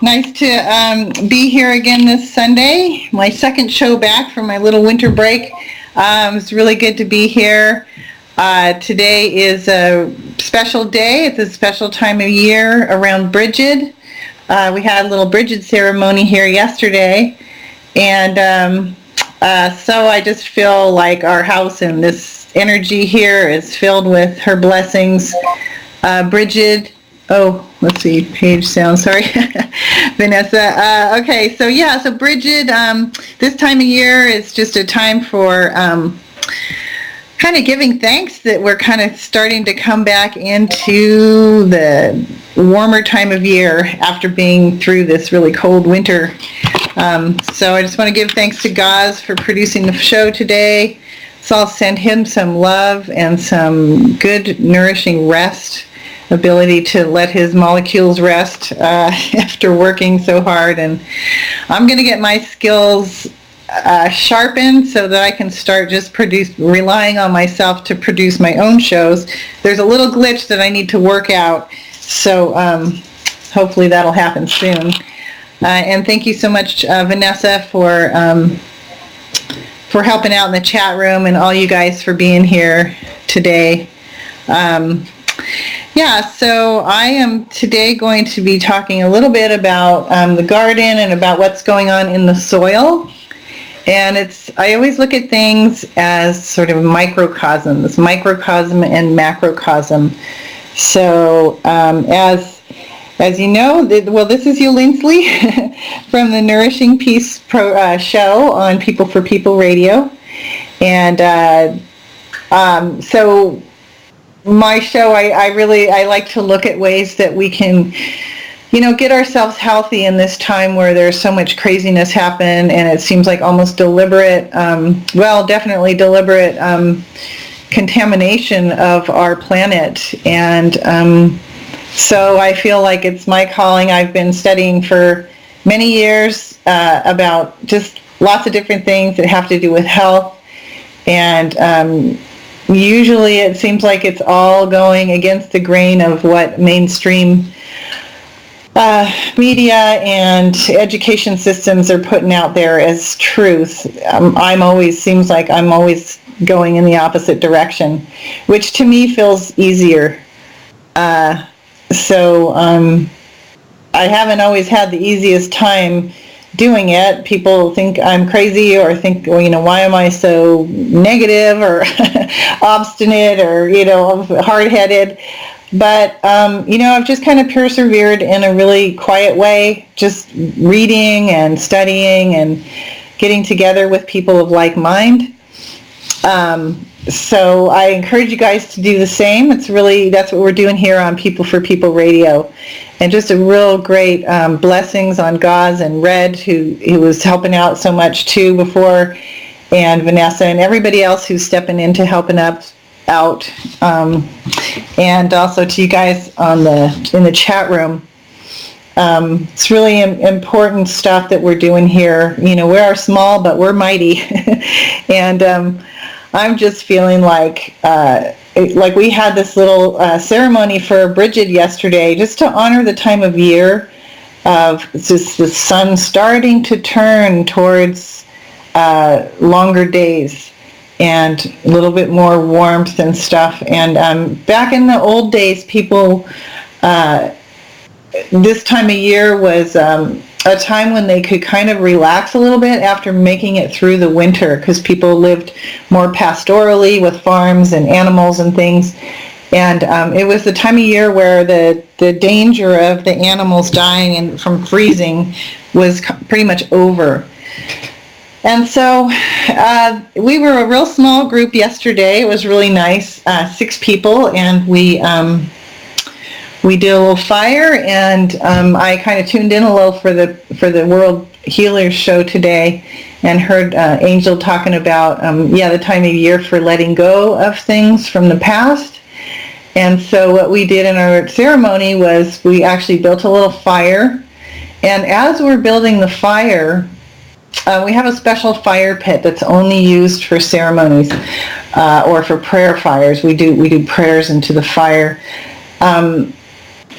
Nice to be here again this Sunday. My second show back from my little winter break. It's really good to be here. Today is a special day. It's a special time of year around Bridget. We had a little Bridget ceremony here yesterday. And so I just feel like our house and this energy here is filled with her blessings. Bridget, let's see, page sound, sorry. Vanessa. Okay, so Bridget, this time of year is just a time for kind of giving thanks that we're kind of starting to come back into the warmer time of year after being through this really cold winter. So I just want to give thanks to Guise for producing the show today. So I'll send him some love and some good nourishing rest, ability to let his molecules rest after working so hard. And I'm going to get my skills sharpened so that I can start just relying on myself to produce my own shows. There's a little glitch that I need to work out, so hopefully that'll happen soon. And thank you so much, Vanessa, for helping out in the chat room, and all you guys for being here today. So I am today going to be talking a little bit about the garden and about what's going on in the soil. And I always look at things as sort of microcosms, microcosm and macrocosm. So as you know, this is Linsley from the Nourishing Peace show on People for People Radio. And so my show, I like to look at ways that we can, get ourselves healthy in this time where there's so much craziness happen, and it seems like almost deliberate, definitely deliberate contamination of our planet. And so I feel like it's my calling. I've been studying for many years about just lots of different things that have to do with health. And usually it seems like it's all going against the grain of what mainstream media and education systems are putting out there as truth. Seems like I'm always going in the opposite direction, which to me feels easier. So I haven't always had the easiest time doing it. People think I'm crazy, or think, why am I so negative or obstinate or, hard-headed? But, I've just kind of persevered in a really quiet way, just reading and studying and getting together with people of like mind. So I encourage you guys to do the same. That's what we're doing here on People for People Radio. And just a real great blessings on Guise and Red, who was helping out so much too before, and Vanessa and everybody else who's stepping in to helping out. And also to you guys in the chat room. It's really important stuff that we're doing here. We are small, but we're mighty. And I'm just feeling like we had this little ceremony for Bridget yesterday, just to honor the time of year of just the sun starting to turn towards longer days and a little bit more warmth and stuff. And back in the old days, people, this time of year was a time when they could kind of relax a little bit after making it through the winter, because people lived more pastorally with farms and animals and things. And it was the time of year where the danger of the animals dying and from freezing was pretty much over. And so we were a real small group yesterday. It was really nice, 6 people, and we did a little fire, and I kind of tuned in a little for the World Healers show today, and heard Angel talking about the time of year for letting go of things from the past. And so what we did in our ceremony was we actually built a little fire, and as we're building the fire, we have a special fire pit that's only used for ceremonies or for prayer fires. We do prayers into the fire.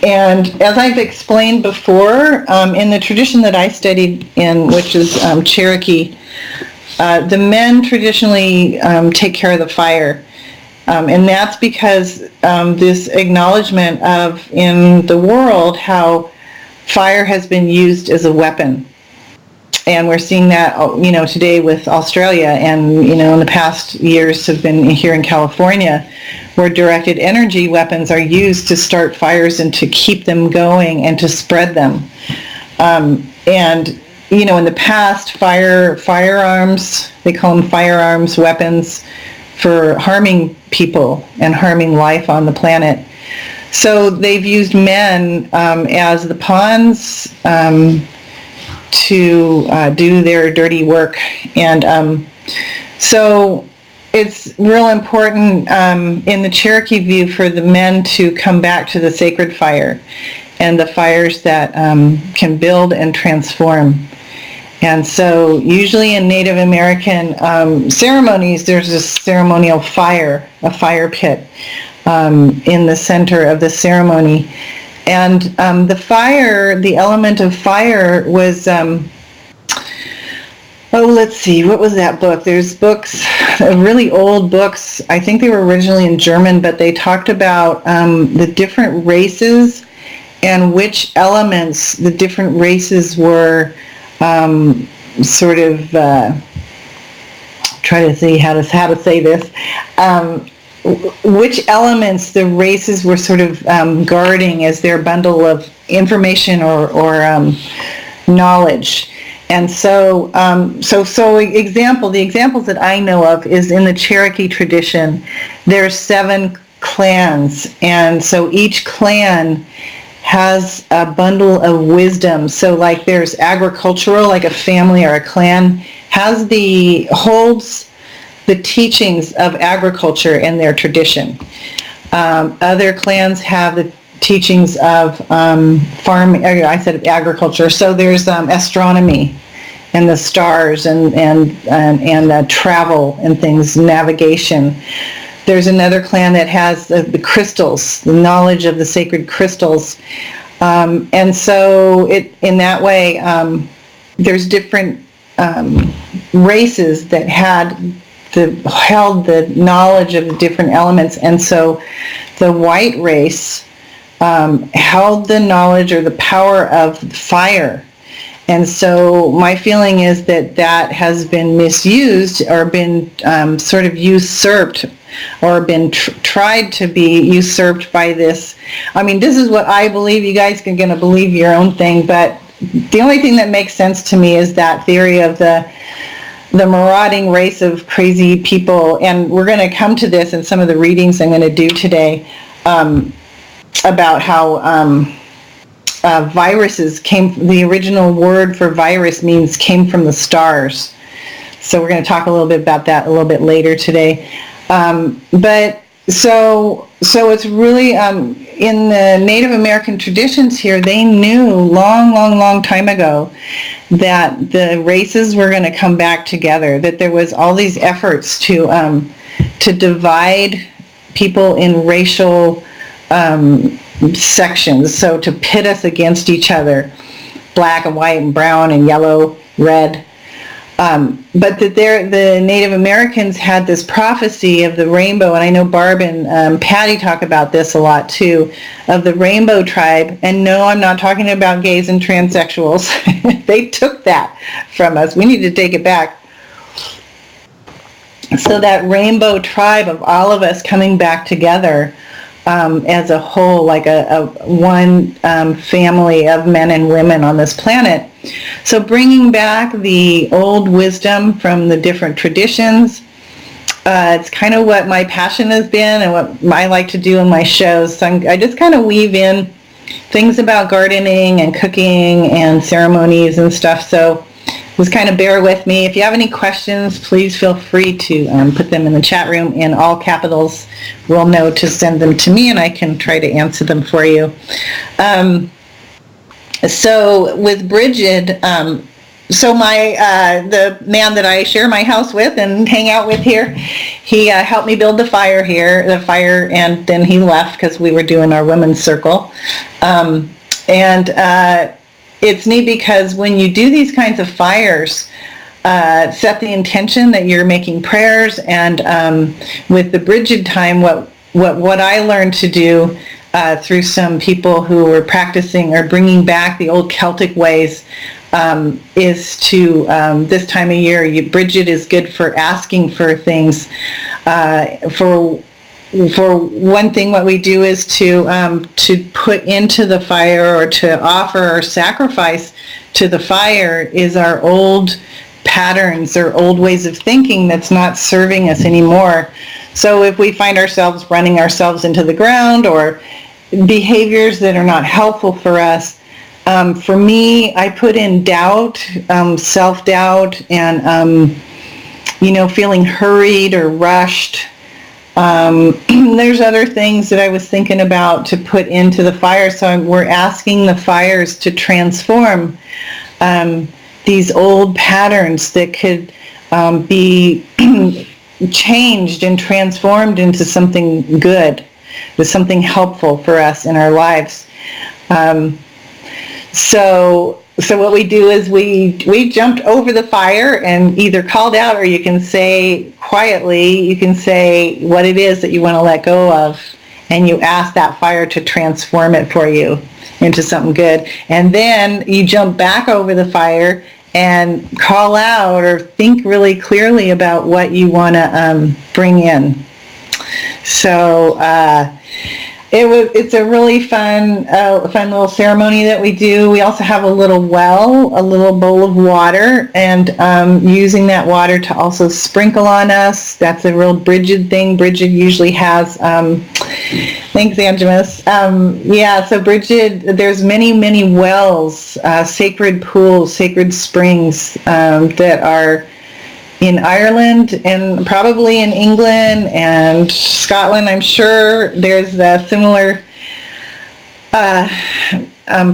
And as I've explained before, in the tradition that I studied in, which is Cherokee, the men traditionally take care of the fire. And that's because this acknowledgement of, in the world, how fire has been used as a weapon. And we're seeing that, today with Australia, and, in the past years have been here in California, where directed energy weapons are used to start fires and to keep them going and to spread them. And, in the past, firearms, they call them firearms weapons for harming people and harming life on the planet. So they've used men as the pawns to do their dirty work. And so it's real important in the Cherokee view for the men to come back to the sacred fire and the fires that can build and transform. And so usually in Native American ceremonies, there's this ceremonial fire, a fire pit in the center of the ceremony. And the fire, the element of fire was, let's see, what was that book? There's books, really old books. I think they were originally in German, but they talked about the different races and which elements the different races were try to see how to say this. Which elements the races were sort of guarding as their bundle of information or knowledge. And so the examples that I know of is in the Cherokee tradition, there's 7 clans, and so each clan has a bundle of wisdom. So like there's agricultural, like a family or a clan holds the teachings of agriculture in their tradition. Other clans have the teachings of farming. I said agriculture. So there's astronomy and the stars and travel and things, navigation. There's another clan that has the crystals, the knowledge of the sacred crystals. And so in that way, there's different races that held the knowledge of the different elements. And so the white race held the knowledge or the power of fire. And so my feeling is that has been misused or been sort of usurped or been tried to be usurped by this. I mean, this is what I believe. You guys are going to believe your own thing, but the only thing that makes sense to me is that theory of the marauding race of crazy people. And we're going to come to this in some of the readings I'm going to do today about how viruses the original word for virus came from the stars. So we're going to talk a little bit about that a little bit later today. But so it's really, in the Native American traditions here, they knew long time ago that the races were going to come back together, that there was all these efforts to divide people in racial sections, so to pit us against each other, black and white and brown and yellow, red. But that the Native Americans had this prophecy of the rainbow, and I know Barb and Patty talk about this a lot too, of the rainbow tribe. And no, I'm not talking about gays and transsexuals. They took that from us. We need to take it back. So that rainbow tribe of all of us coming back together as a whole, like a one family of men and women on this planet. So bringing back the old wisdom from the different traditions, it's kind of what my passion has been and what I like to do in my shows. So I just kind of weave in things about gardening and cooking and ceremonies and stuff. So just kind of bear with me. If you have any questions, please feel free to put them in the chat room in all capitals. We'll know to send them to me, and I can try to answer them for you. So with Bridget, so the man that I share my house with and hang out with here, he helped me build the fire, and then he left because we were doing our women's circle. It's neat because when you do these kinds of fires, set the intention that you're making prayers, and with the Bridget time, what I learned to do through some people who were practicing or bringing back the old Celtic ways is to, this time of year, Bridget is good for asking for things. For one thing, what we do is to put into the fire, or to offer or sacrifice to the fire, is our old patterns or old ways of thinking that's not serving us anymore. So if we find ourselves running ourselves into the ground, or behaviors that are not helpful for us, for me, I put in doubt, self-doubt, and feeling hurried or rushed. There's other things that I was thinking about to put into the fire. So we're asking the fires to transform these old patterns that could be changed and transformed into something good, with something helpful for us in our lives. So what we do is we jumped over the fire and either called out, or you can say quietly, you can say what it is that you want to let go of, and you ask that fire to transform it for you into something good. And then you jump back over the fire and call out or think really clearly about what you want to bring in. So it's a really fun little ceremony that we do. We also have a little bowl of water, and using that water to also sprinkle on us. That's a real Bridget thing. Bridget usually has, thanks, Angemus. So Bridget, there's many wells, sacred pools, sacred springs that are in Ireland and probably in England and Scotland. I'm sure there's similar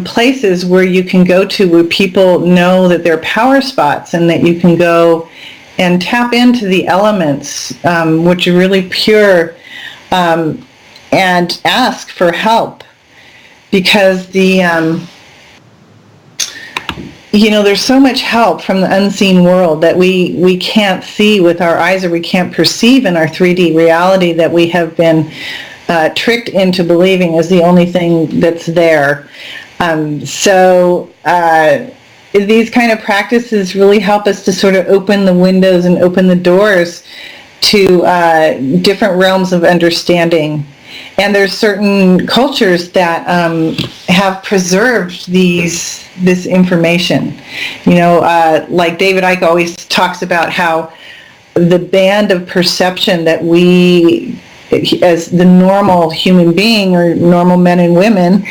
places where you can go to where people know that they're power spots, and that you can go and tap into the elements, which are really pure, and ask for help, because there's so much help from the unseen world that we can't see with our eyes, or we can't perceive in our 3D reality, that we have been tricked into believing is the only thing that's there. These kind of practices really help us to sort of open the windows and open the doors to different realms of understanding. And there's certain cultures that have preserved this information. Like David Icke always talks about how the band of perception that we, as the normal human being, or normal men and women,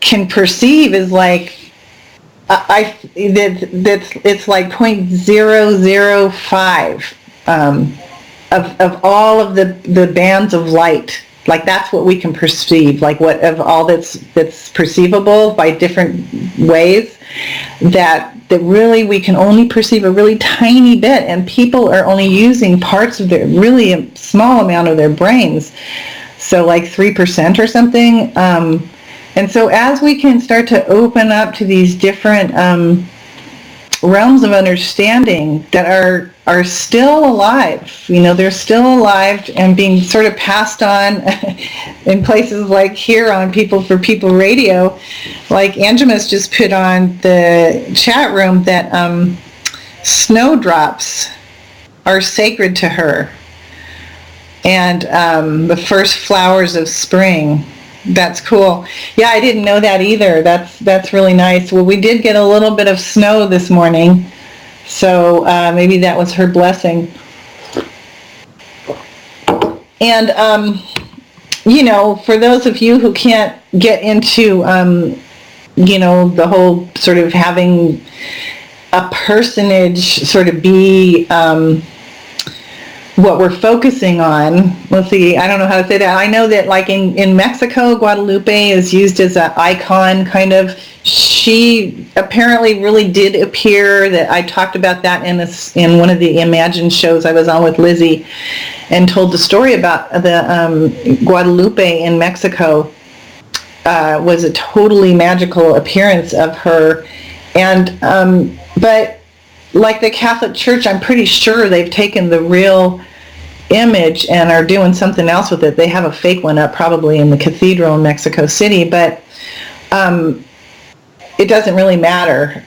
can perceive is like, it's like 0.005 of all of the bands of light. Like, that's what we can perceive, like what of all that's perceivable by different ways, that really we can only perceive a really tiny bit, and people are only using parts of their, really a small amount of their brains, so like 3% or something. And so as we can start to open up to these different realms of understanding that are still alive, they're still alive and being sort of passed on in places like here on People for People Radio. Like Angemus just put on the chat room that snowdrops are sacred to her, and the first flowers of spring. That's cool. Yeah, I didn't know that either. That's really nice. Well, we did get a little bit of snow this morning, so maybe that was her blessing. And for those of you who can't get into the whole sort of having a personage sort of be what we're focusing on. Let's see, I don't know how to say that. I know that like in Mexico, Guadalupe is used as an icon kind of she apparently really did appear. That I talked about that in one of the Imagine shows I was on with Lizzie, and told the story about the Guadalupe in Mexico. Was a totally magical appearance of her, and but like the Catholic Church, I'm pretty sure they've taken the real image and are doing something else with it. They have a fake one up probably in the cathedral in Mexico City, but it doesn't really matter.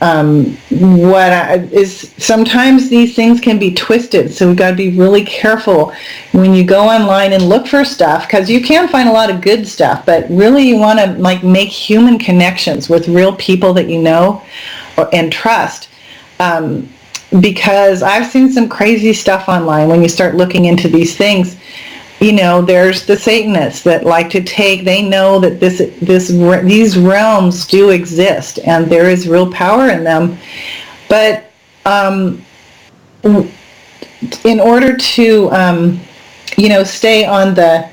Sometimes these things can be twisted, so we've got to be really careful when you go online and look for stuff, because you can find a lot of good stuff, but really you want to like make human connections with real people that you know and trust. Because I've seen some crazy stuff online when you start looking into these things. You know, there's the Satanists that like to take, they know that these realms do exist and there is real power in them. But in order to, stay on the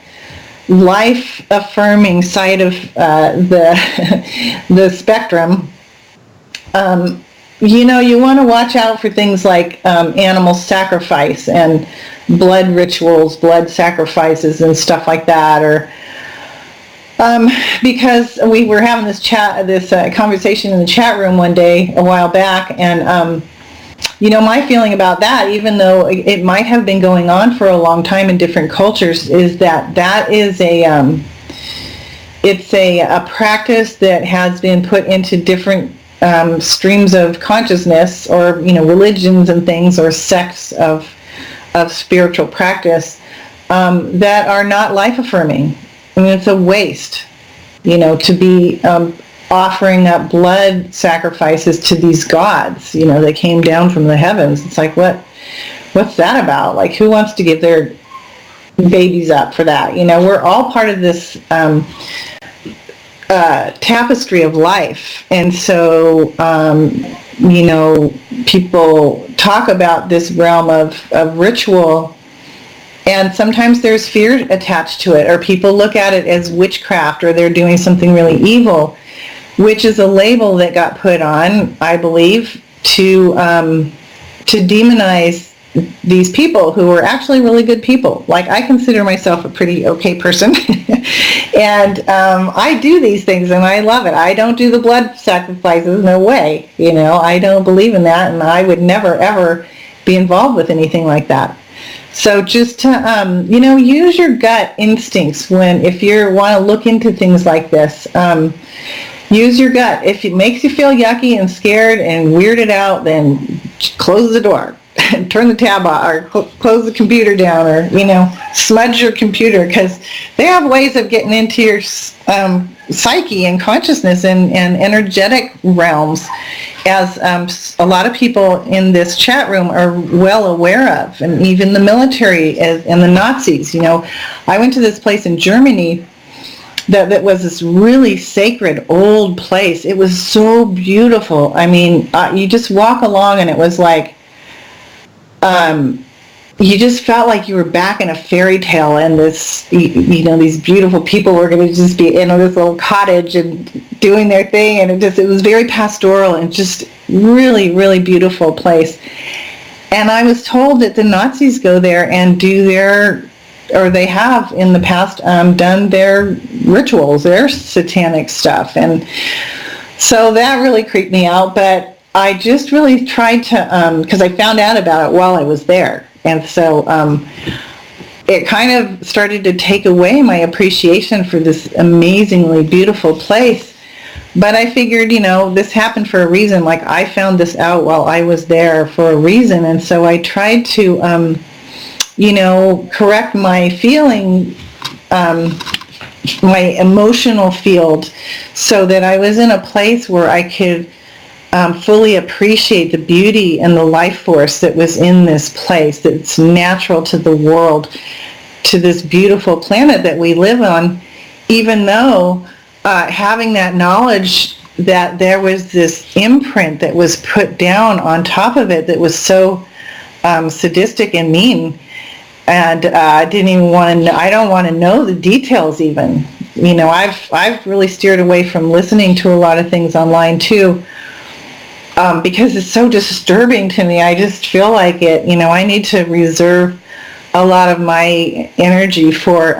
life-affirming side of the spectrum, you want to watch out for things like animal sacrifice and blood rituals, blood sacrifices and stuff like that, or because we were having this conversation in the chat room one day a while back, and my feeling about that, even though it might have been going on for a long time in different cultures, is that is it's a practice that has been put into different streams of consciousness, or religions and things, or sects of spiritual practice that are not life affirming. I mean, it's a waste, to be offering up blood sacrifices to these gods. They came down from the heavens. It's like, what's that about? Like, who wants to give their babies up for that? We're all part of this tapestry of life, and so people talk about this realm of ritual, and sometimes there's fear attached to it, or people look at it as witchcraft, or they're doing something really evil, which is a label that got put on, I believe, to demonize these people who are actually really good people. Like, I consider myself a pretty okay person, and I do these things and I love it. I don't do the blood sacrifices, no way. I don't believe in that, and I would never ever be involved with anything like that. So just to use your gut instincts if you want to look into things like this. Use your gut. If it makes you feel yucky and scared and weirded out, then close the door. Turn the tab off, or close the computer down, or smudge your computer, because they have ways of getting into your psyche and consciousness and energetic realms, as a lot of people in this chat room are well aware of, and even the military and the Nazis. I went to this place in Germany that was this really sacred old place. It was so beautiful. I mean, you just walk along and it was like, you just felt like you were back in a fairy tale, and this, these beautiful people were going to just be in this little cottage and doing their thing, and it was very pastoral and just really, really beautiful place. And I was told that the Nazis go there and they have in the past done their rituals, their satanic stuff, and so that really creeped me out. But I just really tried to, because I found out about it while I was there. And so it kind of started to take away my appreciation for this amazingly beautiful place. But I figured, this happened for a reason. Like, I found this out while I was there for a reason. And so I tried to, correct my feeling, my emotional field, so that I was in a place where I could fully appreciate the beauty and the life force that was in this place, that's natural to the world, to this beautiful planet that we live on, even though having that knowledge that there was this imprint that was put down on top of it that was so sadistic and mean, and I didn't even want to know, I don't want to know the details even. I've really steered away from listening to a lot of things online too, because it's so disturbing to me. I just feel like it. I need to reserve a lot of my energy for,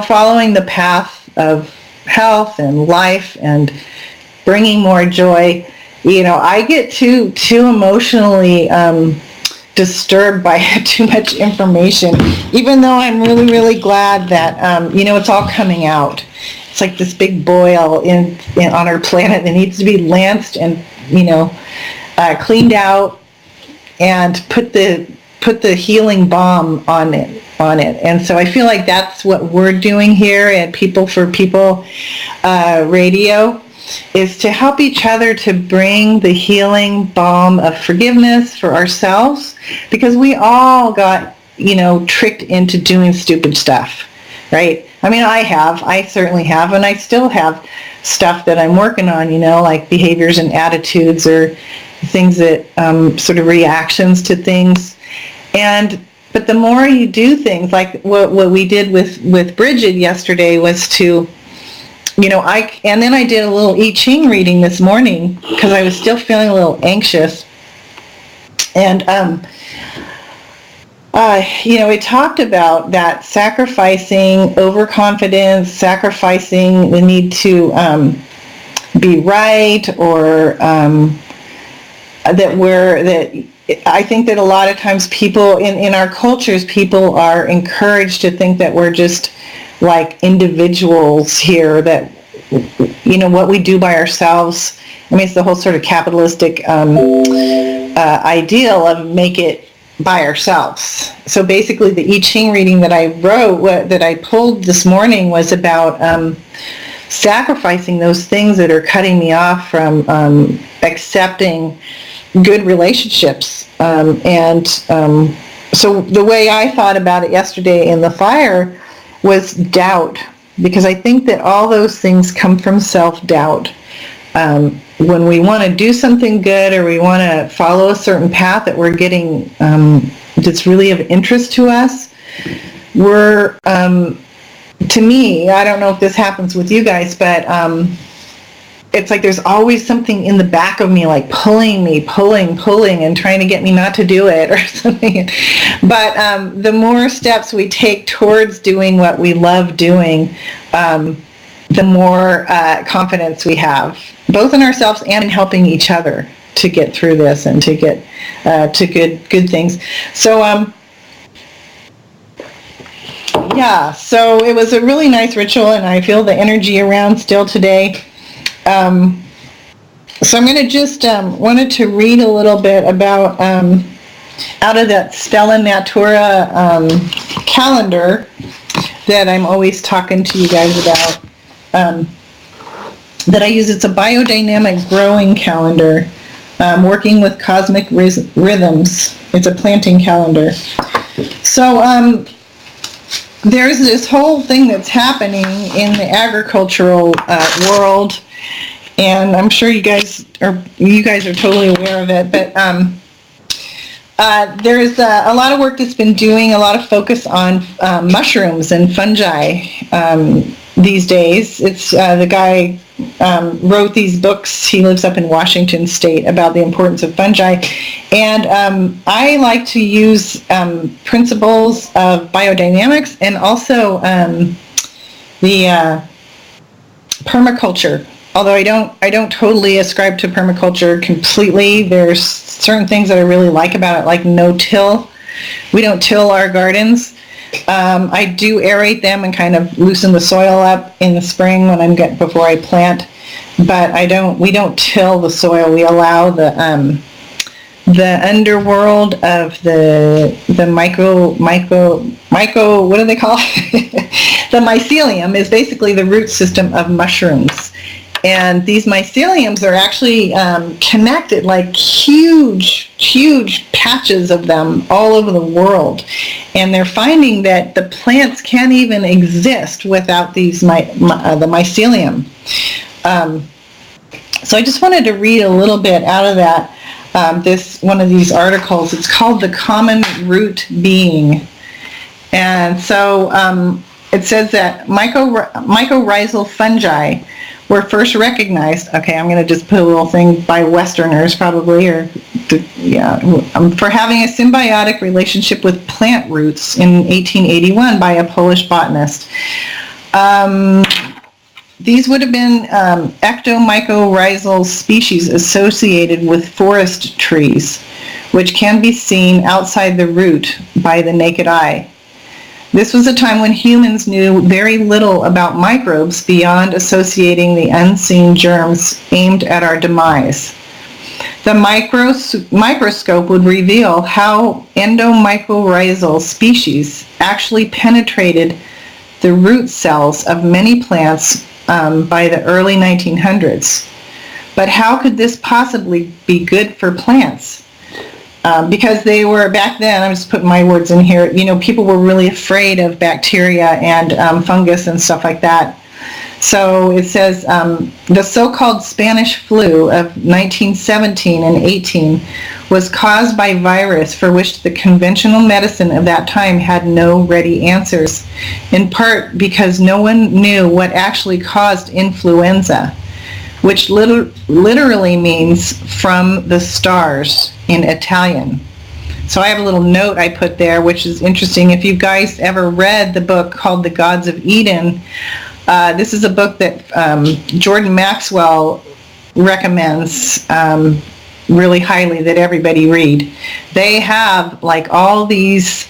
following the path of health and life and bringing more joy. I get too emotionally disturbed by too much information, even though I'm really, really glad that, it's all coming out. It's like this big boil on our planet that needs to be lanced and, cleaned out and put the healing balm on it. And so I feel like that's what we're doing here at People for People Radio, is to help each other to bring the healing balm of forgiveness for ourselves, because we all got, tricked into doing stupid stuff, right? I certainly have, and I still have stuff that I'm working on, like behaviors and attitudes or things that, sort of reactions to things. But the more you do things, like what we did with Bridget yesterday was to, and then I did a little I Ching reading this morning because I was still feeling a little anxious. And, it talked about that sacrificing overconfidence, sacrificing the need to be right, or I think that a lot of times people in our cultures, people are encouraged to think that we're just like individuals here, that, what we do by ourselves. It's the whole sort of capitalistic ideal of make it by ourselves. So basically the I Ching reading that I wrote, that I pulled this morning, was about sacrificing those things that are cutting me off from accepting good relationships. So the way I thought about it yesterday in the fire was doubt, because I think that all those things come from self-doubt. When we want to do something good, or we want to follow a certain path that we're getting, that's really of interest to us, we're, to me, I don't know if this happens with you guys, but it's like there's always something in the back of me, like pulling, and trying to get me not to do it or something. But the more steps we take towards doing what we love doing, the more confidence we have, both in ourselves and in helping each other to get through this and to get to good things. So so it was a really nice ritual, and I feel the energy around still today. So I'm going to just wanted to read a little bit about out of that Stella Natura calendar that I'm always talking to you guys about, that I use. It's a biodynamic growing calendar, working with cosmic rhythms. It's a planting calendar. So there's this whole thing that's happening in the agricultural world, and I'm sure you guys are totally aware of it, but there's a lot of work that's been doing a lot of focus on mushrooms and fungi these days. It's the guy wrote these books. He lives up in Washington State, about the importance of fungi, and I like to use principles of biodynamics and also the permaculture. Although I don't totally ascribe to permaculture completely. There's certain things that I really like about it, like no-till. We don't till our gardens. I do aerate them and kind of loosen the soil up in the spring before I plant, but we don't till the soil. We allow the underworld of the micro what do they call it? The mycelium is basically the root system of mushrooms. And these myceliums are actually connected, like huge patches of them all over the world. And they're finding that the plants can't even exist without these the mycelium. So I just wanted to read a little bit out of that, one of these articles. It's called The Common Root Being. And so it says that mycorrhizal fungi were first recognized. Okay, I'm going to just put a little thing by Westerners probably, for having a symbiotic relationship with plant roots in 1881 by a Polish botanist. These would have been ectomycorrhizal species associated with forest trees, which can be seen outside the root by the naked eye. This was a time when humans knew very little about microbes beyond associating the unseen germs aimed at our demise. The microscope would reveal how endomycorrhizal species actually penetrated the root cells of many plants by the early 1900s. But how could this possibly be good for plants? Because they were, back then, I'm just putting my words in here, people were really afraid of bacteria and fungus and stuff like that. So it says the so-called Spanish flu of 1917 and 18 was caused by virus for which the conventional medicine of that time had no ready answers, in part because no one knew what actually caused influenza, which literally means from the stars in Italian. So I have a little note I put there, which is interesting. If you guys ever read the book called The Gods of Eden, this is a book that Jordan Maxwell recommends really highly that everybody read. They have like all these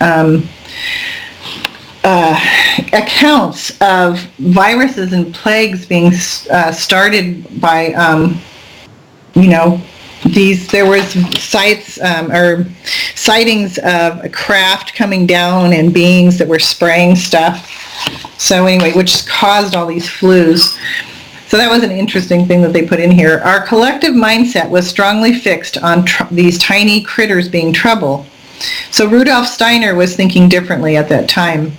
accounts of viruses and plagues being started by, there was sightings of a craft coming down and beings that were spraying stuff. So anyway, which caused all these flus. So that was an interesting thing that they put in here. Our collective mindset was strongly fixed on these tiny critters being trouble. So Rudolf Steiner was thinking differently at that time.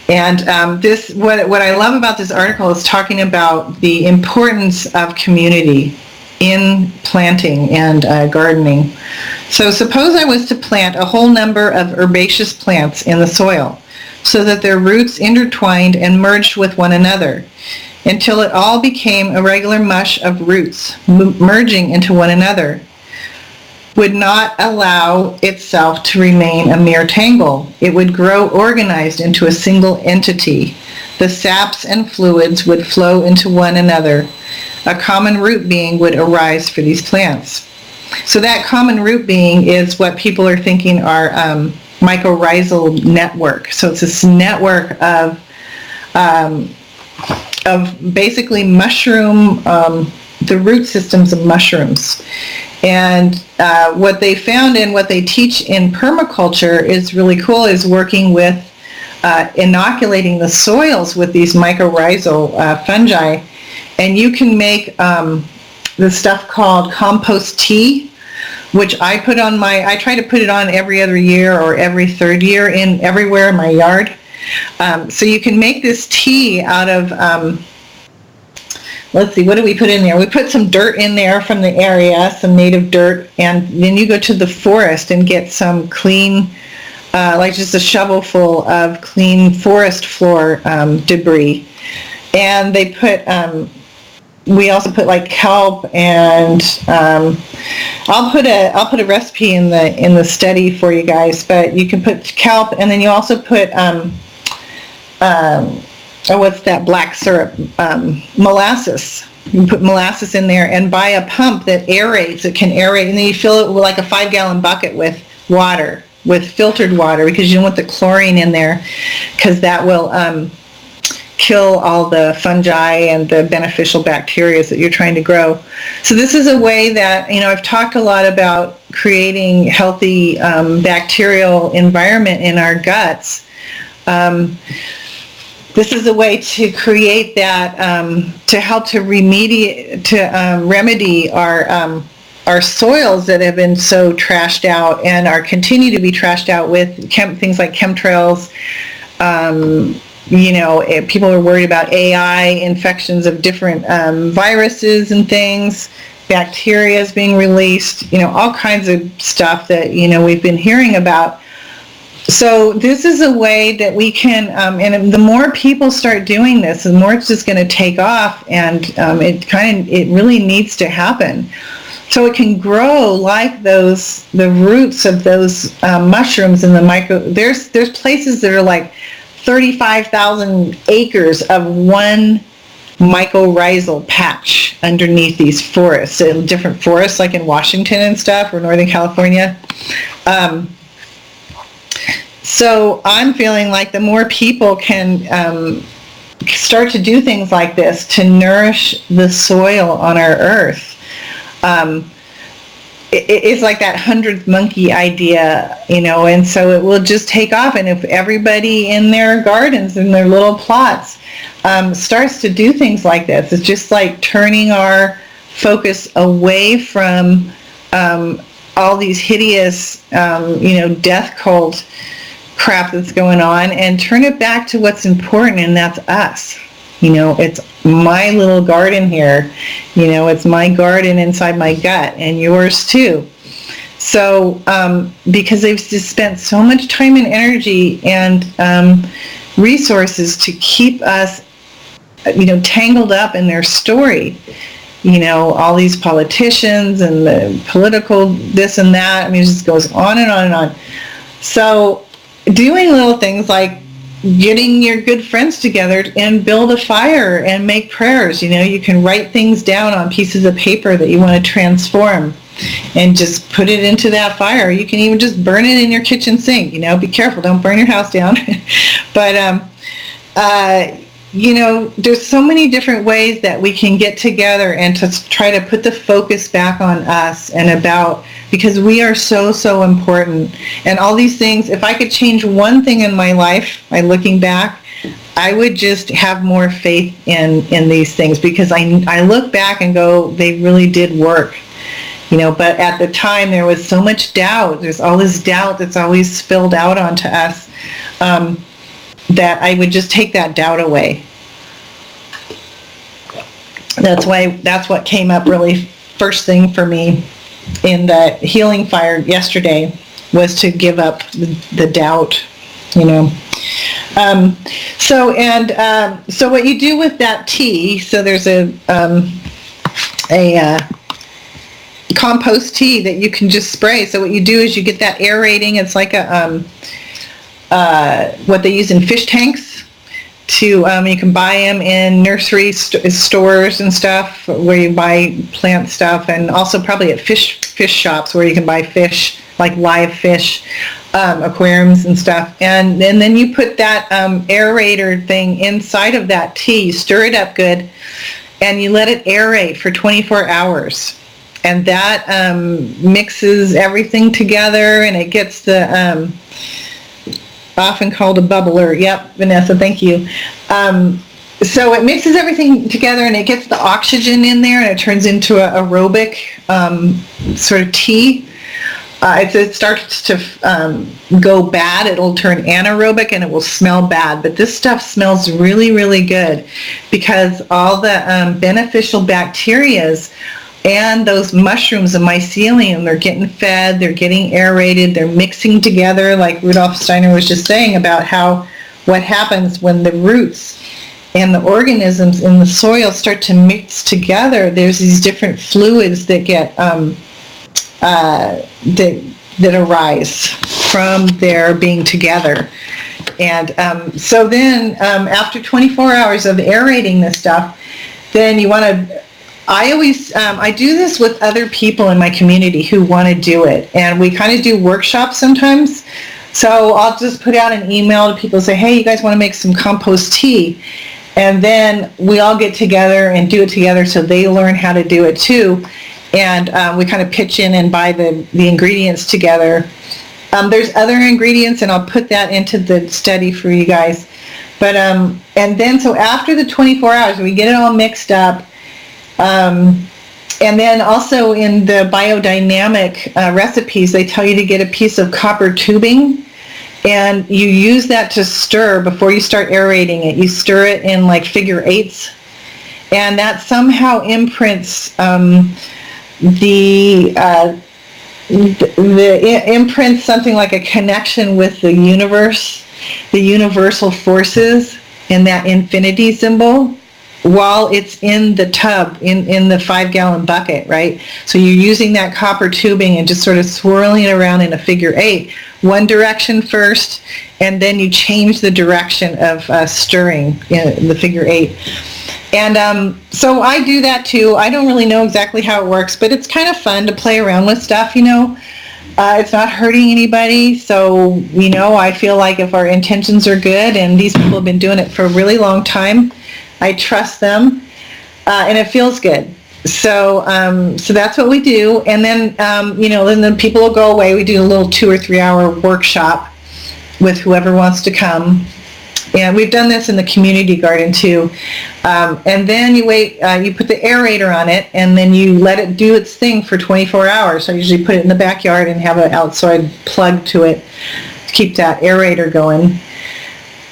And what I love about this article is talking about the importance of community in planting and gardening. So suppose I was to plant a whole number of herbaceous plants in the soil so that their roots intertwined and merged with one another until it all became a regular mush of roots merging into one another, would not allow itself to remain a mere tangle. It would grow organized into a single entity. The saps and fluids would flow into one another. A common root being would arise for these plants. So that common root being is what people are thinking are mycorrhizal network. So it's this network of basically mushroom, the root systems of mushrooms. And what they found and what they teach in permaculture is really cool, is working with inoculating the soils with these mycorrhizal fungi. And you can make this stuff called compost tea, which I try to put it on every other year or every third year everywhere in my yard. So you can make this tea out of, let's see, what do we put in there? We put some dirt in there from the area, some native dirt, and then you go to the forest and get some clean, like just a shovel full of clean forest floor debris. And they put, we also put like kelp, and I'll put a recipe in the study for you guys. But you can put kelp, and then you also put what's that black syrup? Molasses. You can put molasses in there and buy a pump that aerates. It can aerate, and then you fill it with like a 5-gallon bucket with water, with filtered water, because you don't want the chlorine in there, because that will kill all the fungi and the beneficial bacteria that you're trying to grow. So this is a way that, I've talked a lot about creating healthy bacterial environment in our guts. This is a way to create that, to help to remedy our soils that have been so trashed out and are continue to be trashed out with things like chemtrails. People are worried about AI infections of different viruses and things, bacteria is being released, all kinds of stuff that, we've been hearing about. So this is a way that we can, and the more people start doing this, the more it's just going to take off, and it really needs to happen. So it can grow like the roots of those mushrooms in the micro. There's places that are like 35,000 acres of one mycorrhizal patch underneath these forests, different forests like in Washington and stuff, or Northern California. So I'm feeling like the more people can start to do things like this to nourish the soil on our earth. It's like that 100th monkey idea, and so it will just take off. And if everybody in their gardens, in their little plots, starts to do things like this, it's just like turning our focus away from all these hideous, death cult crap that's going on, and turn it back to what's important, and that's us. It's my little garden here. It's my garden inside my gut, and yours too. So because they've just spent so much time and energy and resources to keep us tangled up in their story, all these politicians and the political this and that. It just goes on and on and on. So doing little things like getting your good friends together and build a fire and make prayers. You can write things down on pieces of paper that you want to transform and just put it into that fire. You can even just burn it in your kitchen sink. Be careful, don't burn your house down. But there's so many different ways that we can get together and to try to put the focus back on us because we are so, so important. And all these things, if I could change one thing in my life, by looking back, I would just have more faith in these things, because I look back and go, they really did work. But at the time there was so much doubt. There's all this doubt that's always spilled out onto us. That I would just take that doubt away. That's what came up really first thing for me in the healing fire yesterday, was to give up the doubt, So what you do with that tea, so there's a compost tea that you can just spray. So what you do is you get that aerating. It's like what they use in fish tanks. You can buy them in nursery stores and stuff, where you buy plant stuff, and also probably at fish shops where you can buy fish, like live fish, aquariums and stuff. And then you put that aerator thing inside of that tea, you stir it up good, and you let it aerate for 24 hours. And that mixes everything together, and it gets the often called a bubbler. Yep, Vanessa, thank you. So it mixes everything together, and it gets the oxygen in there, and it turns into an aerobic sort of tea. If it starts to go bad, it'll turn anaerobic, and it will smell bad. But this stuff smells really, really good, because all the beneficial bacterias and those mushrooms and mycelium, they're getting fed, they're getting aerated, they're mixing together, like Rudolf Steiner was just saying about what happens when the roots and the organisms in the soil start to mix together. There's these different fluids that get that arise from their being together. And so then after 24 hours of aerating this stuff, then you want to, I do this with other people in my community who want to do it, and we kind of do workshops sometimes. So I'll just put out an email to people and say, hey, you guys want to make some compost tea? And then we all get together and do it together, so they learn how to do it too. And we kind of pitch in and buy the ingredients together. There's other ingredients, and I'll put that into the study for you guys. But and then so after the 24 hours, we get it all mixed up. And then also in the biodynamic recipes, they tell you to get a piece of copper tubing, and you use that to stir before you start aerating it. You stir it in like figure eights, and that somehow imprints the imprints something like a connection with the universe, the universal forces in that infinity symbol, while it's in the tub, in the 5-gallon bucket, right? So you're using that copper tubing and just sort of swirling it around in a figure 8, one direction first, and then you change the direction of stirring in the figure 8. And so I do that too. I don't really know exactly how it works, but it's kind of fun to play around with stuff, It's not hurting anybody, so, I feel like if our intentions are good, and these people have been doing it for a really long time, I trust them, and it feels good. So that's what we do. And then, then the people will go away. We do a little 2 or 3 hour workshop with whoever wants to come. And we've done this in the community garden too. And then you wait, you put the aerator on it, and then you let it do its thing for 24 hours. So I usually put it in the backyard and have an outside plug to it to keep that aerator going.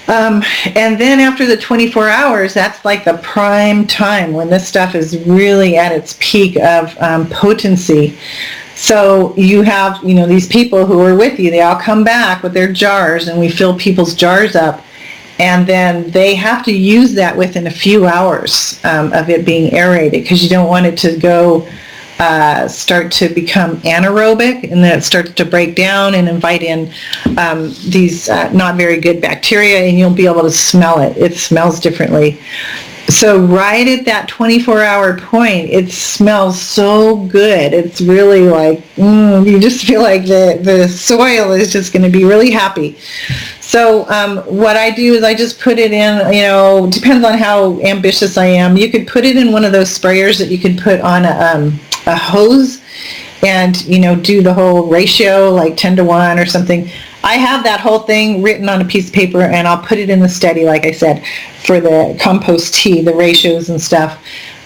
And then after the 24 hours, that's like the prime time when this stuff is really at its peak of potency. So you have, these people who are with you, they all come back with their jars, and we fill people's jars up. And then they have to use that within a few hours of it being aerated, because you don't want it to go start to become anaerobic, and then it starts to break down and invite in these not very good bacteria, and you'll be able to smell it. It smells differently. So right at that 24-hour point, it smells so good. It's really like, you just feel like the soil is just going to be really happy. So what I do is I just put it in, depends on how ambitious I am. You could put it in one of those sprayers that you could put on a hose and, do the whole ratio, like 10-to-1 or something. I have that whole thing written on a piece of paper, and I'll put it in the study, like I said, for the compost tea, the ratios and stuff.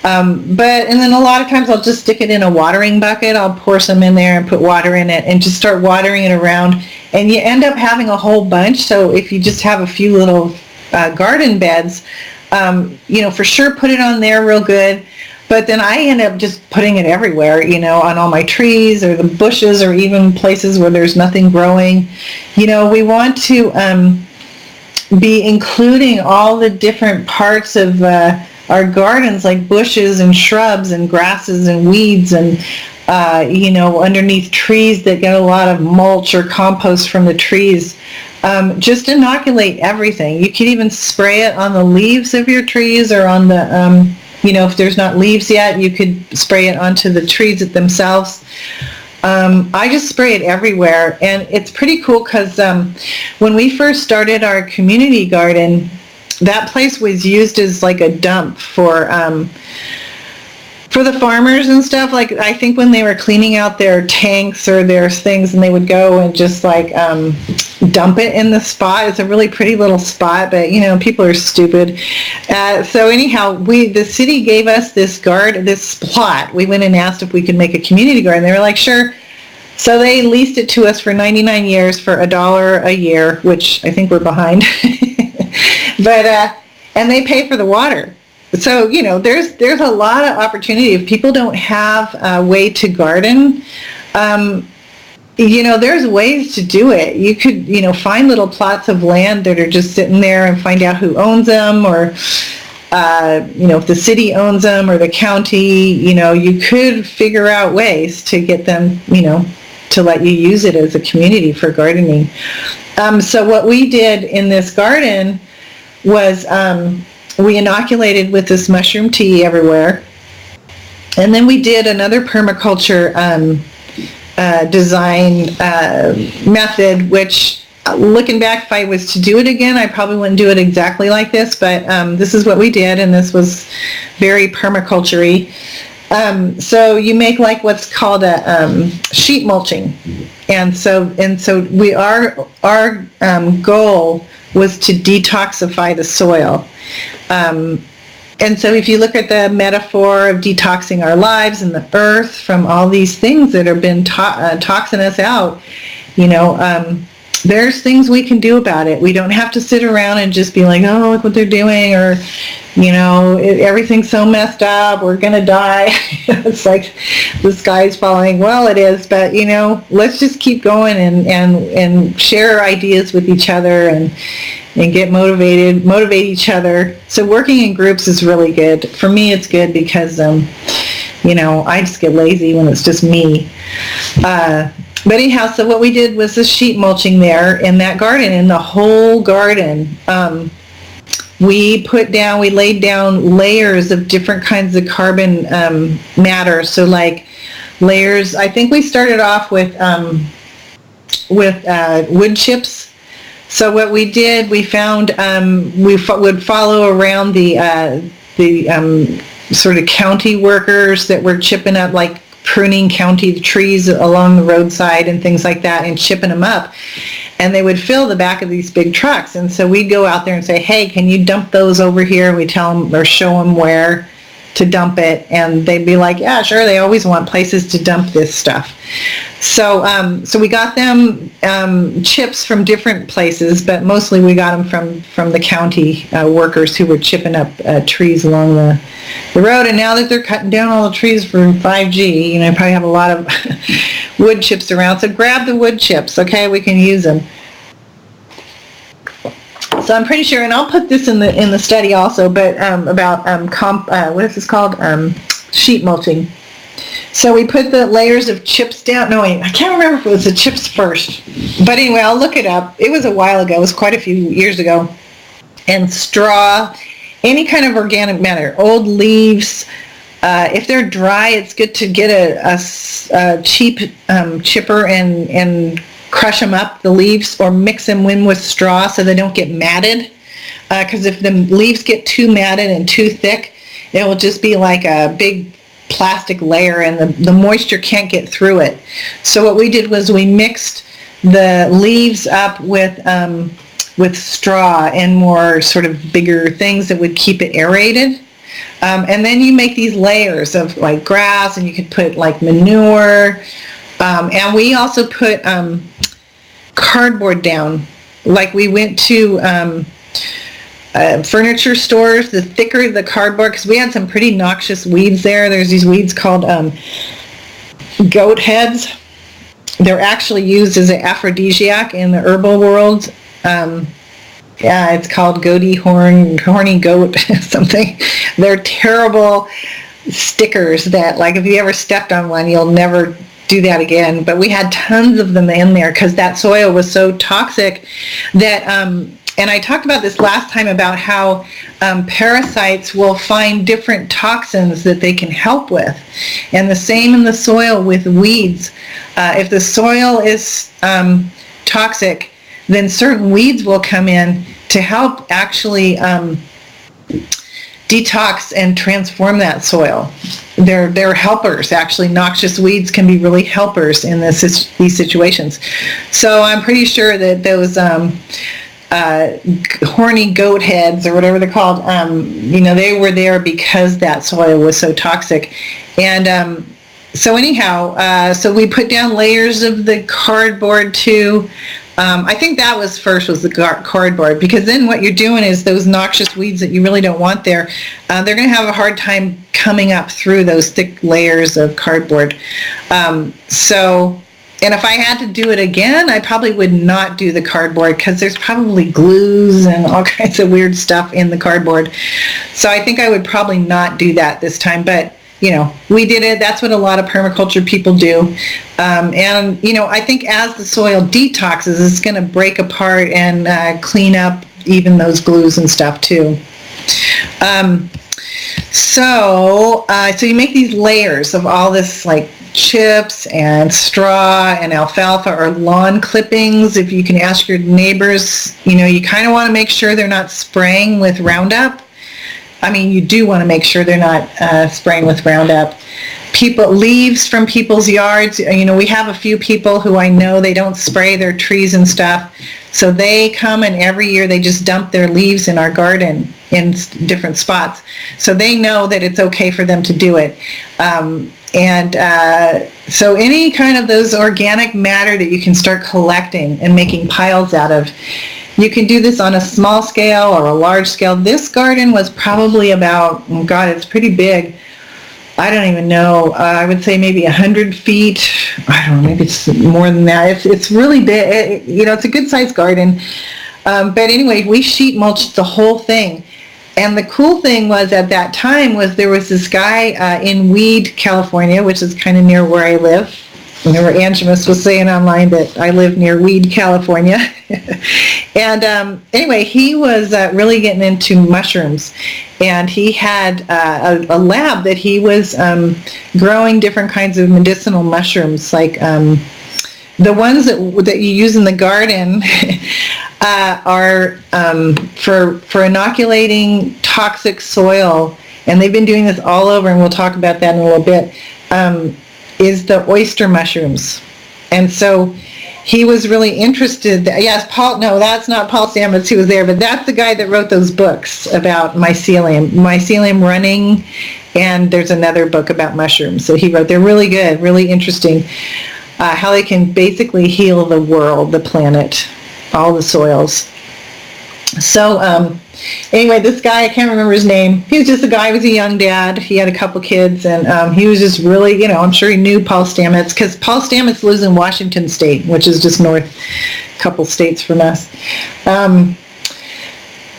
And then a lot of times I'll just stick it in a watering bucket. I'll pour some in there and put water in it and just start watering it around. And you end up having a whole bunch. So if you just have a few little garden beds, for sure put it on there real good. But then I end up just putting it everywhere, on all my trees or the bushes or even places where there's nothing growing. We want to be including all the different parts of our gardens, like bushes and shrubs and grasses and weeds and, underneath trees that get a lot of mulch or compost from the trees. Just inoculate everything. You can even spray it on the leaves of your trees or on the, if there's not leaves yet, you could spray it onto the trees themselves. I just spray it everywhere, and it's pretty cool because when we first started our community garden, that place was used as like a dump for the farmers and stuff. Like, I think when they were cleaning out their tanks or their things, and they would go and just like dump it in the spot. It's a really pretty little spot, but people are stupid. So anyhow, the city gave us this plot. We went and asked if we could make a community garden. They were like, sure. So they leased it to us for 99 years for $1 a year, which I think we're behind. But and they pay for the water. So there's a lot of opportunity. If people don't have a way to garden, there's ways to do it. You could find little plots of land that are just sitting there and find out who owns them, or if the city owns them or the county. You could figure out ways to get them to let you use it as a community for gardening. So what we did in this garden was we inoculated with this mushroom tea everywhere. And then we did another permaculture design method, which, looking back, if I was to do it again, I probably wouldn't do it exactly like this, but this is what we did, and this was very permaculture-y. So you make like what's called a sheet mulching. And so our goal was to detoxify the soil. And so if you look at the metaphor of detoxing our lives and the earth from all these things that have been toxing us out, there's things we can do about it. We don't have to sit around and just be like, oh, look what they're doing, or, everything's so messed up, we're going to die. It's like the sky's falling. Well, it is, but, let's just keep going and share ideas with each other and get motivate each other. So working in groups is really good. For me, it's good because, I just get lazy when it's just me. But anyhow, so what we did was the sheet mulching there in that garden, in the whole garden. We laid down layers of different kinds of carbon matter. So like layers, I think we started off with wood chips. So what we did, we found we would follow around the sort of county workers that were chipping up, like pruning county trees along the roadside and things like that, and chipping them up. And they would fill the back of these big trucks. And so we'd go out there and say, hey, can you dump those over here? And we tell them or show them where to dump it. And they'd be like, yeah, sure. They always want places to dump this stuff. So so we got them chips from different places, but mostly we got them from the county workers who were chipping up trees along the road. And now that they're cutting down all the trees for 5G, probably have a lot of wood chips around. So grab the wood chips, okay? We can use them. So I'm pretty sure, and I'll put this in the study also, but about what is this called? Sheet mulching. So we put the layers of chips down. No, wait, I can't remember if it was the chips first. But anyway, I'll look it up. It was a while ago. It was quite a few years ago. And straw, any kind of organic matter, old leaves. If they're dry, it's good to get a cheap chipper and crush them up, the leaves, or mix them in with straw so they don't get matted. Because if the leaves get too matted and too thick, it will just be like a big plastic layer, and the moisture can't get through it. So what we did was we mixed the leaves up with straw and more sort of bigger things that would keep it aerated. And then you make these layers of like grass, and you could put like manure. And we also put cardboard down. Like we went to furniture stores, the thicker the cardboard, because we had some pretty noxious weeds there. There's these weeds called goat heads. They're actually used as an aphrodisiac in the herbal world. It's called horny goat something. They're terrible stickers that, like, if you ever stepped on one, you'll never do that again. But we had tons of them in there because that soil was so toxic that and I talked about this last time about how parasites will find different toxins that they can help with. And the same in the soil with weeds. If the soil is toxic, then certain weeds will come in to help actually detox and transform that soil. They're helpers. Actually, noxious weeds can be really helpers in these situations. So I'm pretty sure that those horny goat heads, or whatever they're called, they were there because that soil was so toxic. And so anyhow, so we put down layers of the cardboard too. I think that was the cardboard, because then what you're doing is those noxious weeds that you really don't want there, they're going to have a hard time coming up through those thick layers of cardboard. And if I had to do it again, I probably would not do the cardboard, because there's probably glues and all kinds of weird stuff in the cardboard. So I think I would probably not do that this time. But, we did it. That's what a lot of permaculture people do. And I think as the soil detoxes, it's going to break apart and clean up even those glues and stuff too. So you make these layers of all this, like, chips and straw and alfalfa or lawn clippings. If you can ask your neighbors, you kind of want to make sure they're not spraying with Roundup. I mean, you do want to make sure they're not spraying with Roundup. Leaves from people's yards. We have a few people who I know, they don't spray their trees and stuff. So they come, and every year they just dump their leaves in our garden in different spots. So they know that it's okay for them to do it. And so any kind of those organic matter that you can start collecting and making piles out of, you can do this on a small scale or a large scale. This garden was probably about, oh God, it's pretty big. I don't even know. I would say maybe 100 feet. I don't know, maybe it's more than that. It's really big. It's a good sized garden. But anyway, we sheet mulched the whole thing. And the cool thing was at that time was there was this guy in Weed, California, which is kind of near where I live. Remember, Angemus was saying online that I live near Weed, California. And anyway, he was really getting into mushrooms. And he had a lab that he was growing different kinds of medicinal mushrooms, like the ones that you use in the garden are for inoculating toxic soil. And they've been doing this all over, and we'll talk about that in a little bit. Is the oyster mushrooms. And so he was really interested. Yes, Paul, no, that's not Paul Stamets who was there, but that's the guy that wrote those books about mycelium running, and there's another book about mushrooms. So he wrote, they're really good, really interesting, how they can basically heal the world, the planet, all the soils. So anyway, this guy, I can't remember his name. He was just a guy, he was a young dad. He had a couple kids, and he was just really, I'm sure he knew Paul Stamets, because Paul Stamets lives in Washington State, which is just north, a couple states from us.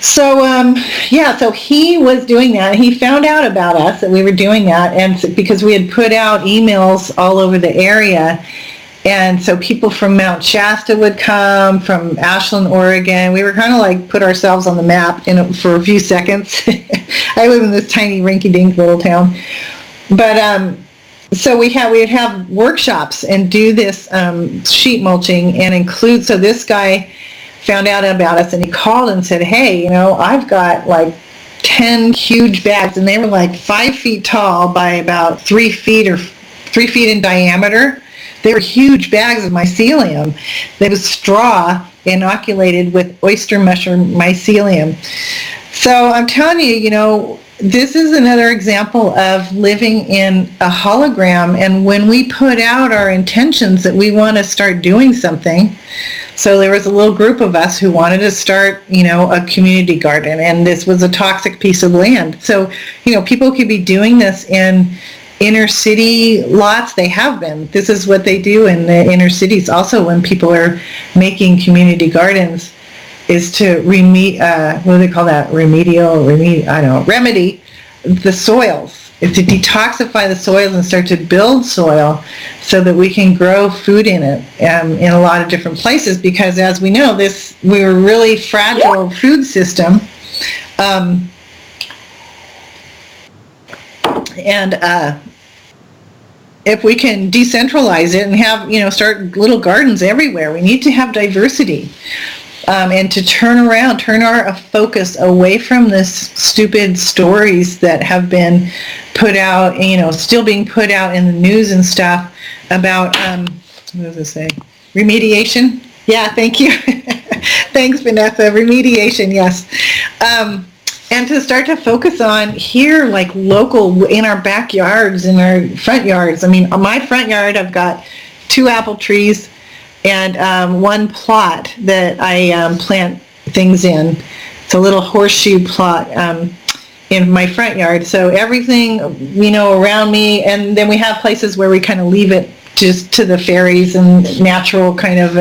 So he was doing that. He found out about us, that we were doing that, and because we had put out emails all over the area. And so people from Mount Shasta would come, from Ashland, Oregon. We were kind of like put ourselves on the map for a few seconds. I live in this tiny rinky-dink little town. But so we'd have workshops and do this sheet mulching and include, so this guy found out about us and he called and said, hey, I've got like 10 huge bags, and they were like 5 feet tall by about 3 feet or 3 feet in diameter. They were huge bags of mycelium. They was straw inoculated with oyster mushroom mycelium. So I'm telling you, this is another example of living in a hologram. And when we put out our intentions that we want to start doing something, so there was a little group of us who wanted to start, a community garden, and this was a toxic piece of land. So, people could be doing this in inner city lots. They have been. This is what they do in the inner cities also when people are making community gardens, is to remedy the soils. It's to detoxify the soils and start to build soil so that we can grow food in it in a lot of different places, because as we know, we're a really fragile food system. And if we can decentralize it and have, start little gardens everywhere, we need to have diversity. And to turn our focus away from this stupid stories that have been put out, still being put out in the news and stuff about, what does it say? Remediation? Yeah, thank you. Thanks, Vanessa. Remediation, yes. And to start to focus on here, like local, in our backyards, in our front yards. I mean, on my front yard, I've got 2 apple trees and 1 plot that I plant things in. It's a little horseshoe plot in my front yard. So everything, around me, and then we have places where we kind of leave it just to the fairies and natural kind of,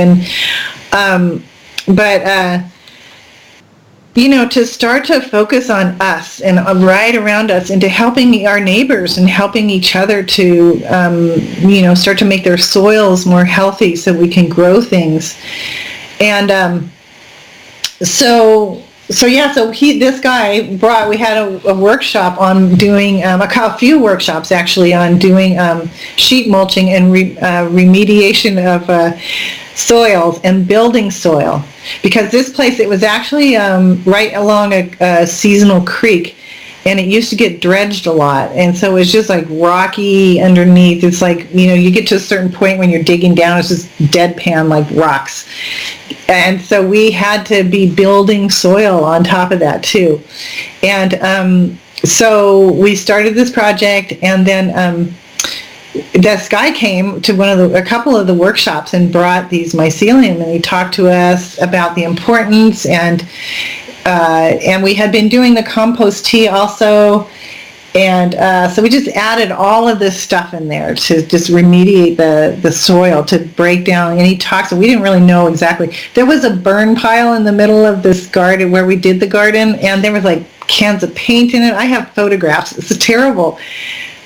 to start to focus on us and right around us, and to helping our neighbors and helping each other to, start to make their soils more healthy so we can grow things. And this guy we had a workshop on doing, a few workshops actually on doing sheet mulching and remediation of soils and building soil, because this place, it was actually right along a seasonal creek, and it used to get dredged a lot, and so it's just like rocky underneath. It's like, you get to a certain point when you're digging down, it's just deadpan like rocks, and so we had to be building soil on top of that too. And so we started this project, and then this guy came to a couple of the workshops and brought these mycelium, and he talked to us about the importance, and we had been doing the compost tea also, and so we just added all of this stuff in there to just remediate the soil, to break down any toxin. We didn't really know exactly. There was a burn pile in the middle of this garden where we did the garden, and there was like cans of paint in it. I have photographs. It's terrible.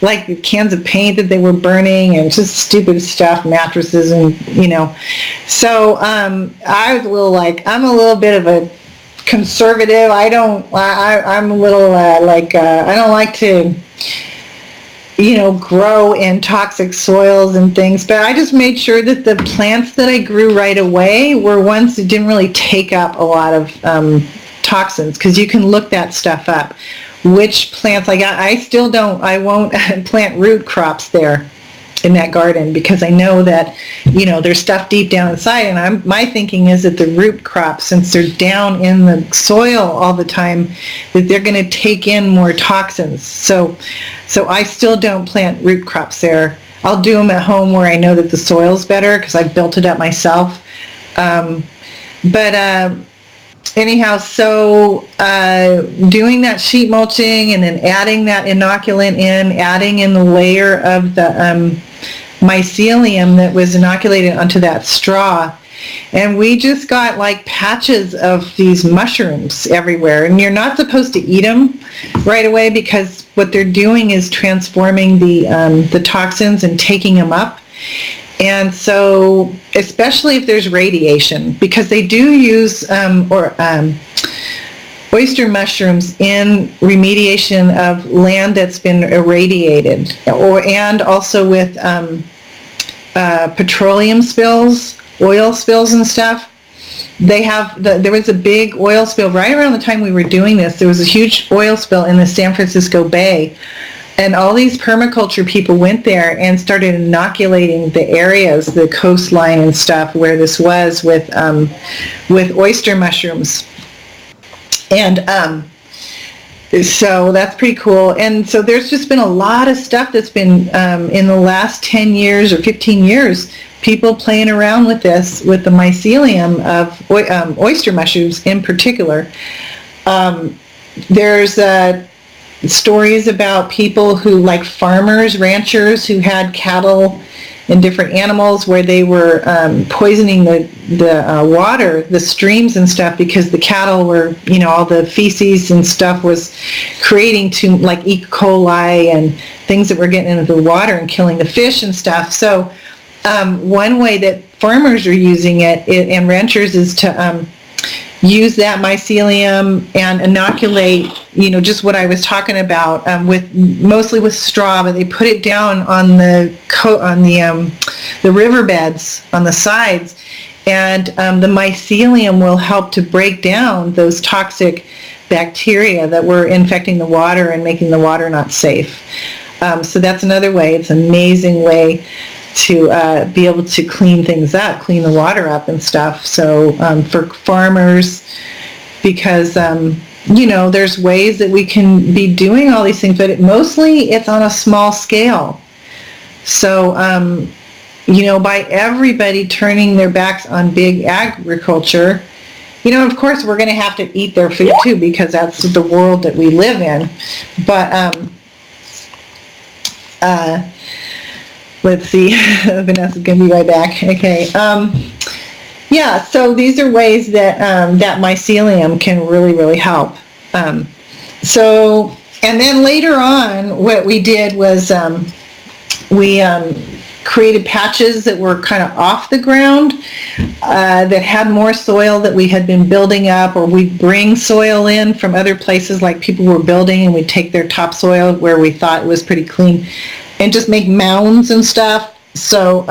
Like cans of paint that they were burning, and just stupid stuff, mattresses, and So I was I'm a little bit of a conservative. I'm a little I don't like to grow in toxic soils and things, but I just made sure that the plants that I grew right away were ones that didn't really take up a lot of toxins, because you can look that stuff up. Which plants I won't plant root crops there in that garden, because I know that there's stuff deep down inside, and my thinking is that the root crops, since they're down in the soil all the time, that they're going to take in more toxins. So I still don't plant root crops there. I'll do them at home where I know that the soil's better, because I've built it up myself. Anyhow, so doing that sheet mulching, and then adding that inoculant in, adding in the layer of the mycelium that was inoculated onto that straw, and we just got like patches of these mushrooms everywhere. And you're not supposed to eat them right away, because what they're doing is transforming the toxins and taking them up. And so, especially if there's radiation, because they do use oyster mushrooms in remediation of land that's been irradiated, and also with petroleum spills, oil spills and stuff. There was a big oil spill right around the time we were doing this. There was a huge oil spill in the San Francisco Bay. And all these permaculture people went there and started inoculating the areas, the coastline and stuff where this was, with oyster mushrooms. And so that's pretty cool. And so there's just been a lot of stuff that's been in the last 10 years or 15 years, people playing around with this, with the mycelium of oyster mushrooms in particular. There's stories about people who, like farmers, ranchers who had cattle and different animals, where they were poisoning the water, the streams and stuff, because the cattle were, all the feces and stuff was creating like E. coli and things that were getting into the water and killing the fish and stuff. So one way that farmers are using it and ranchers is to use that mycelium and inoculate, just what I was talking about, mostly with straw, but they put it down on the riverbeds on the sides, and the mycelium will help to break down those toxic bacteria that were infecting the water and making the water not safe. So that's another way. It's an amazing way to be able to clean things up, clean the water up and stuff. So for farmers, because there's ways that we can be doing all these things, but mostly it's on a small scale. So by everybody turning their backs on big agriculture, of course we're going to have to eat their food too, because that's the world that we live in. But let's see, Vanessa's going to be right back. Okay. So these are ways that that mycelium can really, really help. And then later on, what we did was we created patches that were kind of off the ground, that had more soil that we had been building up, or we'd bring soil in from other places, like people were building, and we'd take their topsoil where we thought it was pretty clean, and just make mounds and stuff. So,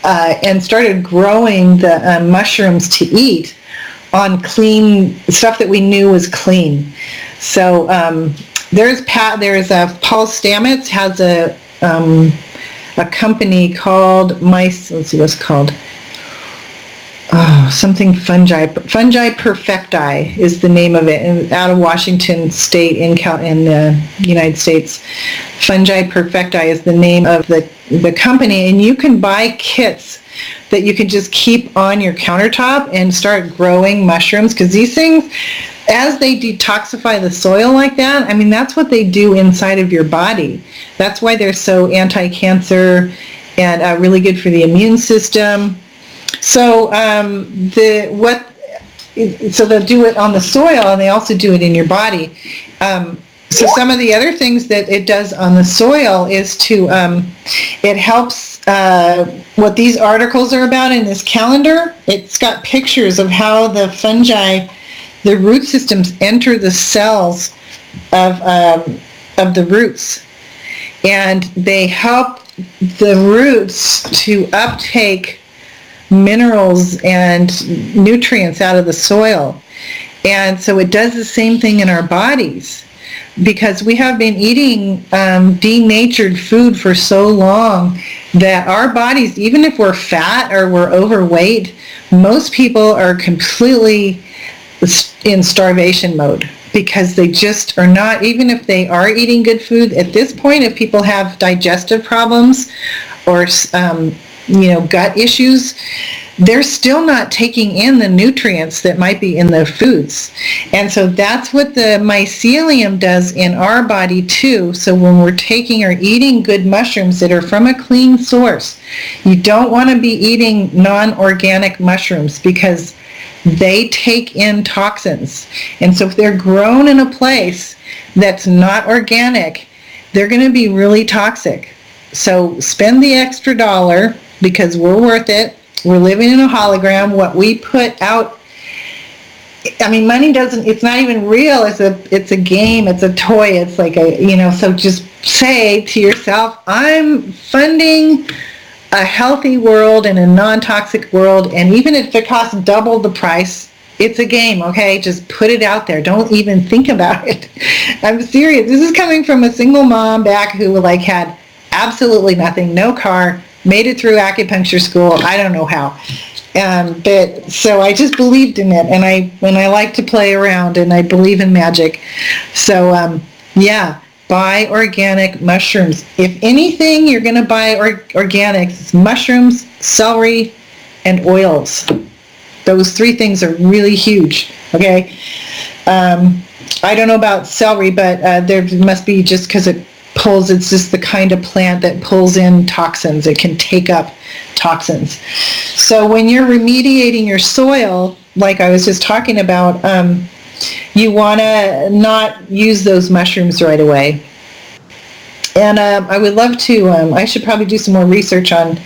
and started growing the mushrooms to eat on clean stuff that we knew was clean. So there's Paul Stamets has a company called let's see what's called. something fungi perfecti is the name of it, and out of Washington State in the United States. Fungi perfecti is the name of the company, and you can buy kits that you can just keep on your countertop and start growing mushrooms, because these things, as they detoxify the soil like that, I mean, that's what they do inside of your body. That's why they're so anti-cancer and really good for the immune system. So so they'll do it on the soil, and they also do it in your body. So some of the other things that it does on the soil is it helps, what these articles are about in this calendar, it's got pictures of how the fungi, the root systems enter the cells of the roots. And they help the roots to uptake minerals and nutrients out of the soil. And so it does the same thing in our bodies, because we have been eating denatured food for so long that our bodies, even if we're fat or we're overweight, most people are completely in starvation mode, because they just are not, even if they are eating good food, at this point, if people have digestive problems or gut issues, they're still not taking in the nutrients that might be in their foods. And so that's what the mycelium does in our body too. So when we're taking or eating good mushrooms that are from a clean source, you don't want to be eating non-organic mushrooms, because they take in toxins. And so if they're grown in a place that's not organic, they're going to be really toxic. So spend the extra $1, because we're worth it. We're living in a hologram. What we put out, I mean, money doesn't, it's not even real. It's a game. It's a toy. It's like so just say to yourself, I'm funding a healthy world and a non-toxic world, and even if it costs double the price, it's a game, okay? Just put it out there. Don't even think about it. I'm serious. This is coming from a single mom back who had absolutely nothing, no car, made it through acupuncture school. I don't know how. But so I just believed in it, and I like to play around, and I believe in magic. So buy organic mushrooms. If anything, you're going to buy organic. It's mushrooms, celery, and oils. Those 3 things are really huge, okay? I don't know about celery, but there must be, just because it's just the kind of plant that pulls in toxins. It can take up toxins. So when you're remediating your soil, like I was just talking about, you want to not use those mushrooms right away. And I would love to, I should probably do some more research on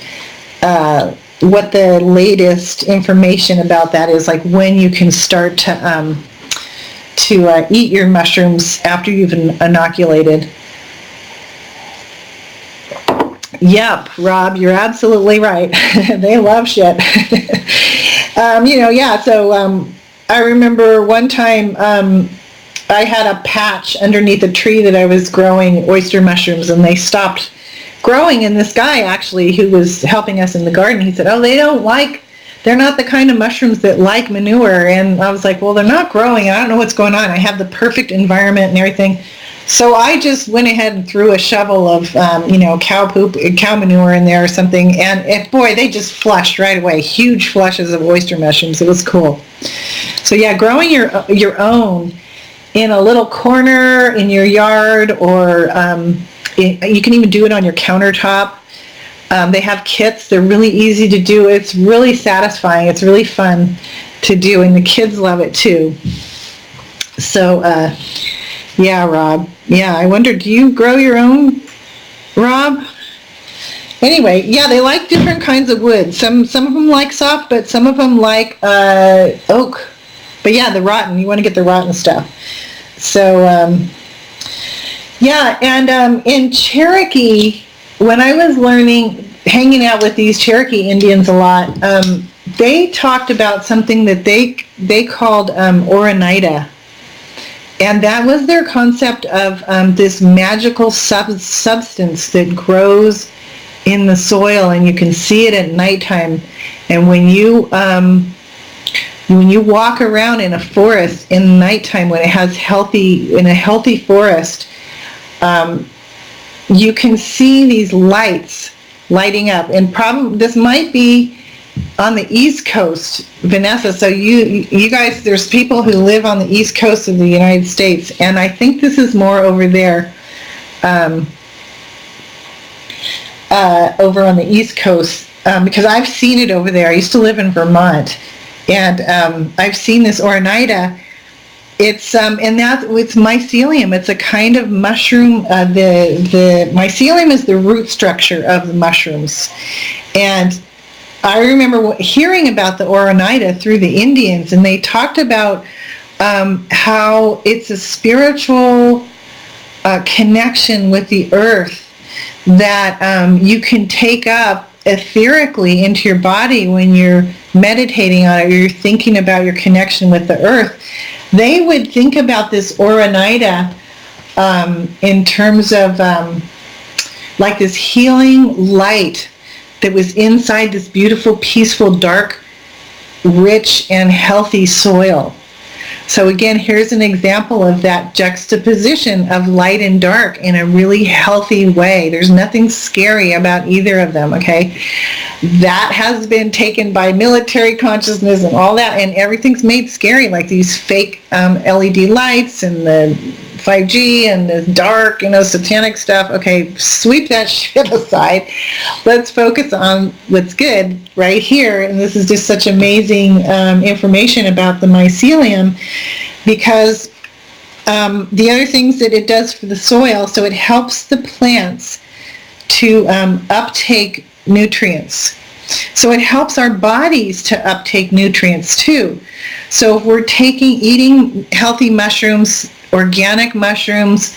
what the latest information about that is, like when you can start to eat your mushrooms after you've inoculated. Yep, Rob, you're absolutely right. They love shit. So I remember one time I had a patch underneath a tree that I was growing oyster mushrooms, and they stopped growing. And this guy, actually, who was helping us in the garden, he said, they're not the kind of mushrooms that like manure. And I was like, well, they're not growing. I don't know what's going on. I have the perfect environment and everything. So I just went ahead and threw a shovel of, cow poop, cow manure in there or something. And they just flushed right away. Huge flushes of oyster mushrooms. It was cool. So yeah, growing your own in a little corner in your yard, or you can even do it on your countertop. They have kits. They're really easy to do. It's really satisfying. It's really fun to do, and the kids love it too. So, yeah, Rob. Yeah, I wonder, do you grow your own, Rob? Anyway, yeah, they like different kinds of wood. Some of them like soft, but some of them like oak. But yeah, the rotten. You want to get the rotten stuff. So, and in Cherokee, when I was hanging out with these Cherokee Indians a lot, they talked about something that they called Oronita. And that was their concept of this magical substance that grows in the soil, and you can see it at nighttime. And when you walk around in a forest in nighttime, when it has in a healthy forest, you can see these lights lighting up. And this might be on the East Coast, Vanessa. So you guys, there's people who live on the East Coast of the United States, and I think this is more over there, over on the East Coast, because I've seen it over there. I used to live in Vermont, and I've seen this Oronida. It's it's mycelium. It's a kind of mushroom. The mycelium is the root structure of the mushrooms, and I remember hearing about the Oronida through the Indians, and they talked about how it's a spiritual connection with the earth that you can take up etherically into your body when you're meditating on it, or you're thinking about your connection with the earth. They would think about this Oronida in terms of like this healing light that was inside this beautiful, peaceful, dark, rich, and healthy soil. So again, here's an example of that juxtaposition of light and dark in a really healthy way. There's nothing scary about either of them, okay? That has been taken by military consciousness and all that, and everything's made scary, like these fake LED lights and the 5G and the dark, satanic stuff. Okay, sweep that shit aside. Let's focus on what's good right here. And this is just such amazing information about the mycelium, because the other things that it does for the soil, so it helps the plants to uptake nutrients. So it helps our bodies to uptake nutrients too. So if we're eating healthy mushrooms, organic mushrooms,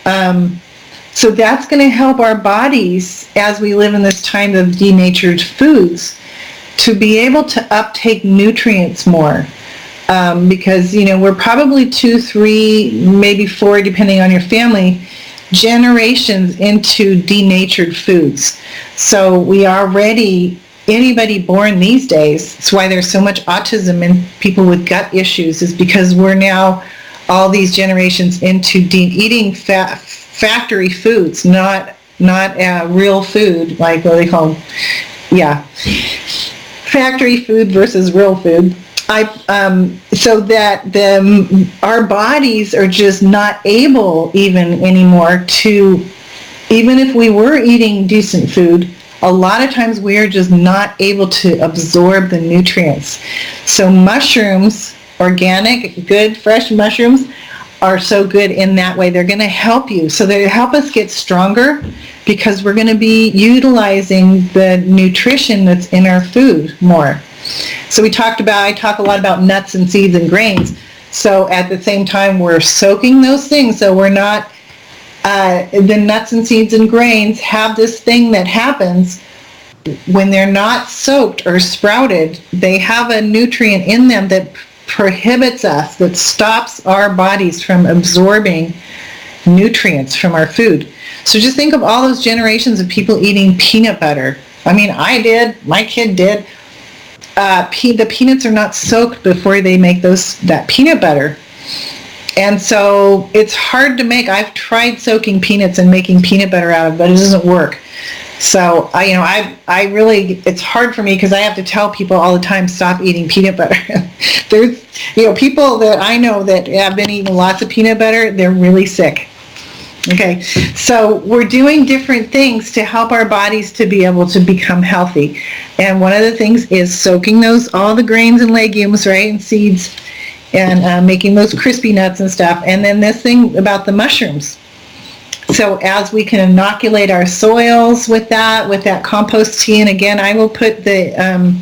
so that's going to help our bodies, as we live in this time of denatured foods, to be able to uptake nutrients more. Because, we're probably 2, 3, maybe 4, depending on your family, generations into denatured foods. So we already, anybody born these days, that's why there's so much autism and people with gut issues, is because we're now all these generations into eating factory foods, not real food, like what they call, factory food versus real food. So that our bodies are just not able even anymore to, even if we were eating decent food, a lot of times we are just not able to absorb the nutrients. So mushrooms, organic, good, fresh mushrooms, are so good in that way. They're going to help you. So they help us get stronger, because we're going to be utilizing the nutrition that's in our food more. So I talk a lot about nuts and seeds and grains. So at the same time, we're soaking those things. So we're not, the nuts and seeds and grains have this thing that happens when they're not soaked or sprouted. They have a nutrient in them that prohibits us, that stops our bodies from absorbing nutrients from our food. So just think of all those generations of people eating peanut butter. I mean, I did, my kid did. The peanuts are not soaked before they make that peanut butter. And so it's hard to make. I've tried soaking peanuts and making peanut butter out of it, but it doesn't work. So I really, it's hard for me, because I have to tell people all the time, stop eating peanut butter. There's, people that I know that have been eating lots of peanut butter, they're really sick. Okay, so we're doing different things to help our bodies to be able to become healthy. And one of the things is soaking all the grains and legumes, right, and seeds, and making those crispy nuts and stuff. And then this thing about the mushrooms. So as we can inoculate our soils with that compost tea, and again, I will put in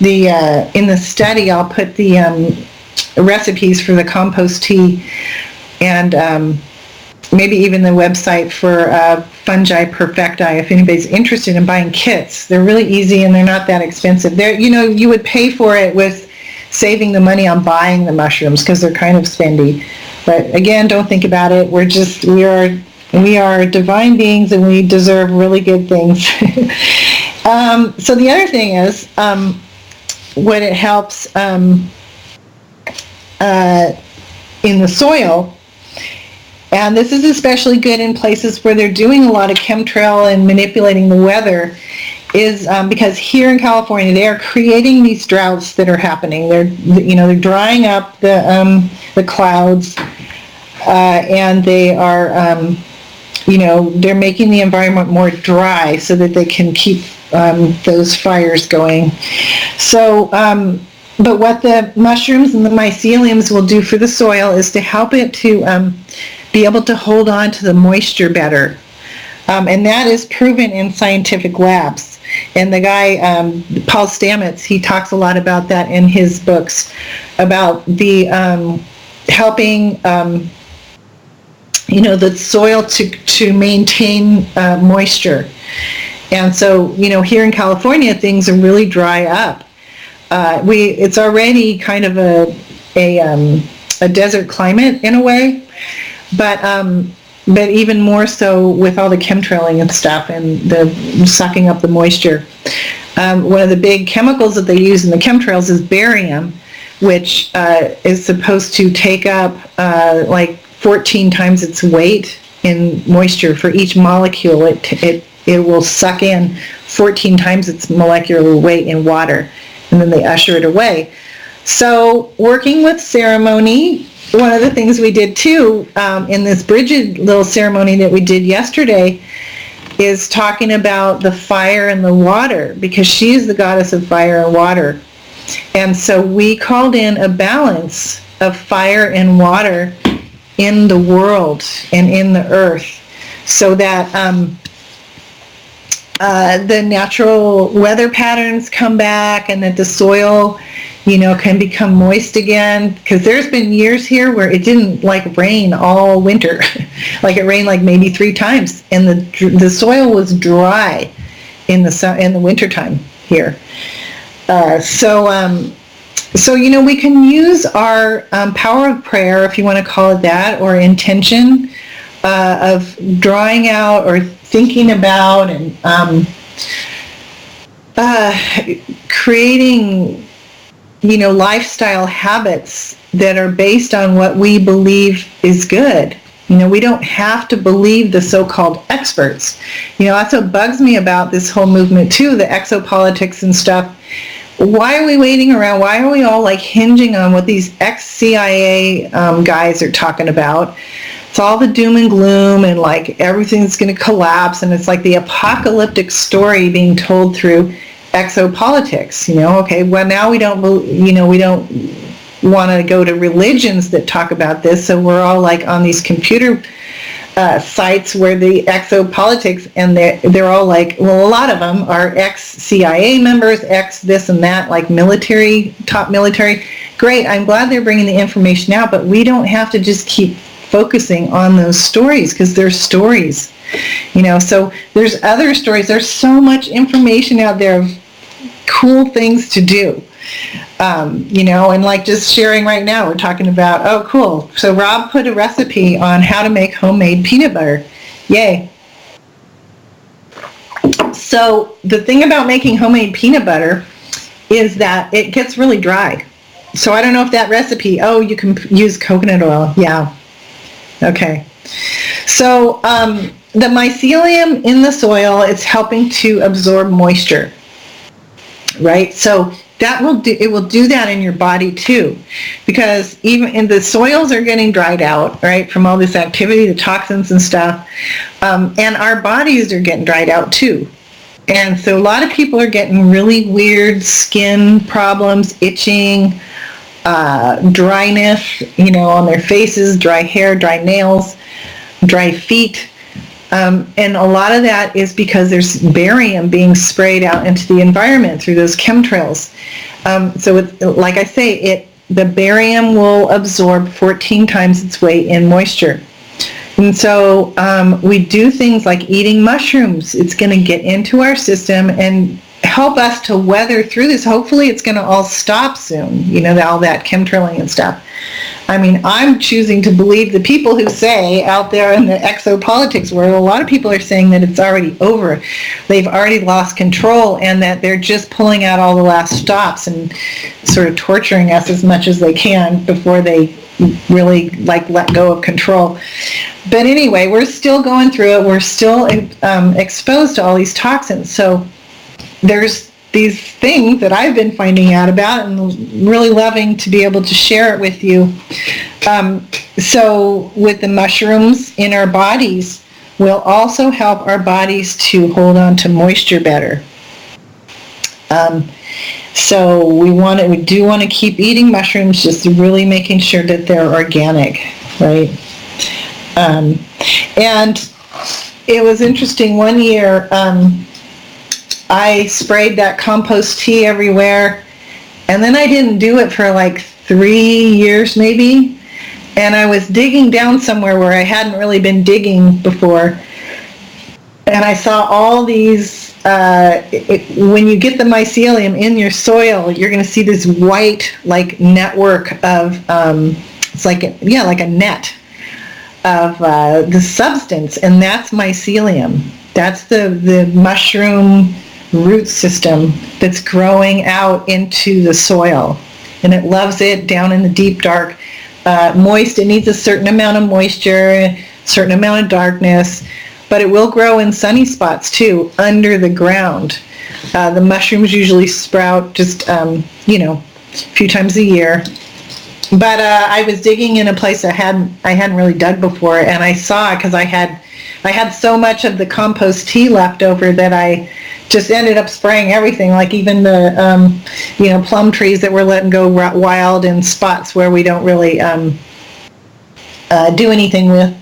the study, I'll put the recipes for the compost tea, and maybe even the website for Fungi Perfecti, if anybody's interested in buying kits. They're really easy and they're not that expensive. You would pay for it with saving the money on buying the mushrooms, because they're kind of spendy. But again, don't think about it. We are We are divine beings, and we deserve really good things. So the other thing is, when it helps in the soil, and this is especially good in places where they're doing a lot of chemtrail and manipulating the weather, is because here in California they are creating these droughts that are happening. They're drying up the clouds, and they are they're making the environment more dry so that they can keep those fires going. So, but what the mushrooms and the myceliums will do for the soil is to help it to be able to hold on to the moisture better. And that is proven in scientific labs. And the guy, Paul Stamets, he talks a lot about that in his books, about the helping the soil to maintain moisture. And so, here in California, things are really dry up. It's already kind of a desert climate in a way, but even more so with all the chemtrailing and stuff and the sucking up the moisture. One of the big chemicals that they use in the chemtrails is barium, which is supposed to take up like 14 times its weight in moisture. For each molecule, it will suck in 14 times its molecular weight in water, and then they usher it away. So working with ceremony, one of the things we did too in this Bridget little ceremony that we did yesterday is talking about the fire and the water, because she is the goddess of fire and water. And so we called in a balance of fire and water in the world and in the earth, so that the natural weather patterns come back, and that the soil can become moist again, because there's been years here where it didn't rain all winter. Like it rained maybe 3 times, and the soil was dry in the wintertime here. So we can use our power of prayer, if you want to call it that, or intention of drawing out or thinking about and creating lifestyle habits that are based on what we believe is good. We don't have to believe the so-called experts. That's what bugs me about this whole movement too, the exopolitics and stuff. Why are we waiting around? Why are we all hinging on what these ex-CIA guys are talking about? It's all the doom and gloom, and everything's going to collapse, and it's like the apocalyptic story being told through exopolitics. Okay, well now we don't want to go to religions that talk about this, so we're all on these computer sites where the exopolitics, and they're all well, a lot of them are ex-CIA members, ex this and that, military, top military. Great, I'm glad they're bringing the information out, but we don't have to just keep focusing on those stories, because they're stories. So there's other stories. There's so much information out there of cool things to do. And just sharing right now, we're talking about, oh, cool. So Rob put a recipe on how to make homemade peanut butter. Yay. So the thing about making homemade peanut butter is that it gets really dry. So I don't know if that recipe, you can use coconut oil. Yeah. Okay. So the mycelium in the soil, it's helping to absorb moisture. Right? So it will do that in your body too, because even the soils are getting dried out, right, from all this activity, the toxins and stuff, and our bodies are getting dried out too. And so a lot of people are getting really weird skin problems, itching, dryness, on their faces, dry hair, dry nails, dry feet. And a lot of that is because there's barium being sprayed out into the environment through those chemtrails. So like I say, the barium will absorb 14 times its weight in moisture. And so we do things like eating mushrooms. It's going to get into our system and help us to weather through this. Hopefully it's going to all stop soon, all that chemtrailing and stuff. I mean, I'm choosing to believe the people who say out there in the exopolitics world, a lot of people are saying that it's already over. They've already lost control, and that they're just pulling out all the last stops and sort of torturing us as much as they can before they really let go of control. But anyway, we're still going through it. We're still exposed to all these toxins. So there's these things that I've been finding out about and really loving to be able to share it with you. So with the mushrooms in our bodies will also help our bodies to hold on to moisture better. So we do want to keep eating mushrooms, just really making sure that they're organic, right? And it was interesting, one year I sprayed that compost tea everywhere, and then I didn't do it for like 3 years maybe, and I was digging down somewhere where I hadn't really been digging before, and I saw all these, when you get the mycelium in your soil, you're going to see this white network of, it's like a net of the substance, and that's mycelium. That's the mushroom root system that's growing out into the soil, and it loves it down in the deep dark, moist. It needs a certain amount of moisture, a certain amount of darkness, but it will grow in sunny spots too, under the ground. The mushrooms usually sprout just a few times a year. But I was digging in a place I hadn't really dug before, and I saw, because I had so much of the compost tea left over that I just ended up spraying everything, like even the plum trees that we're letting go wild in spots where we don't really do anything with.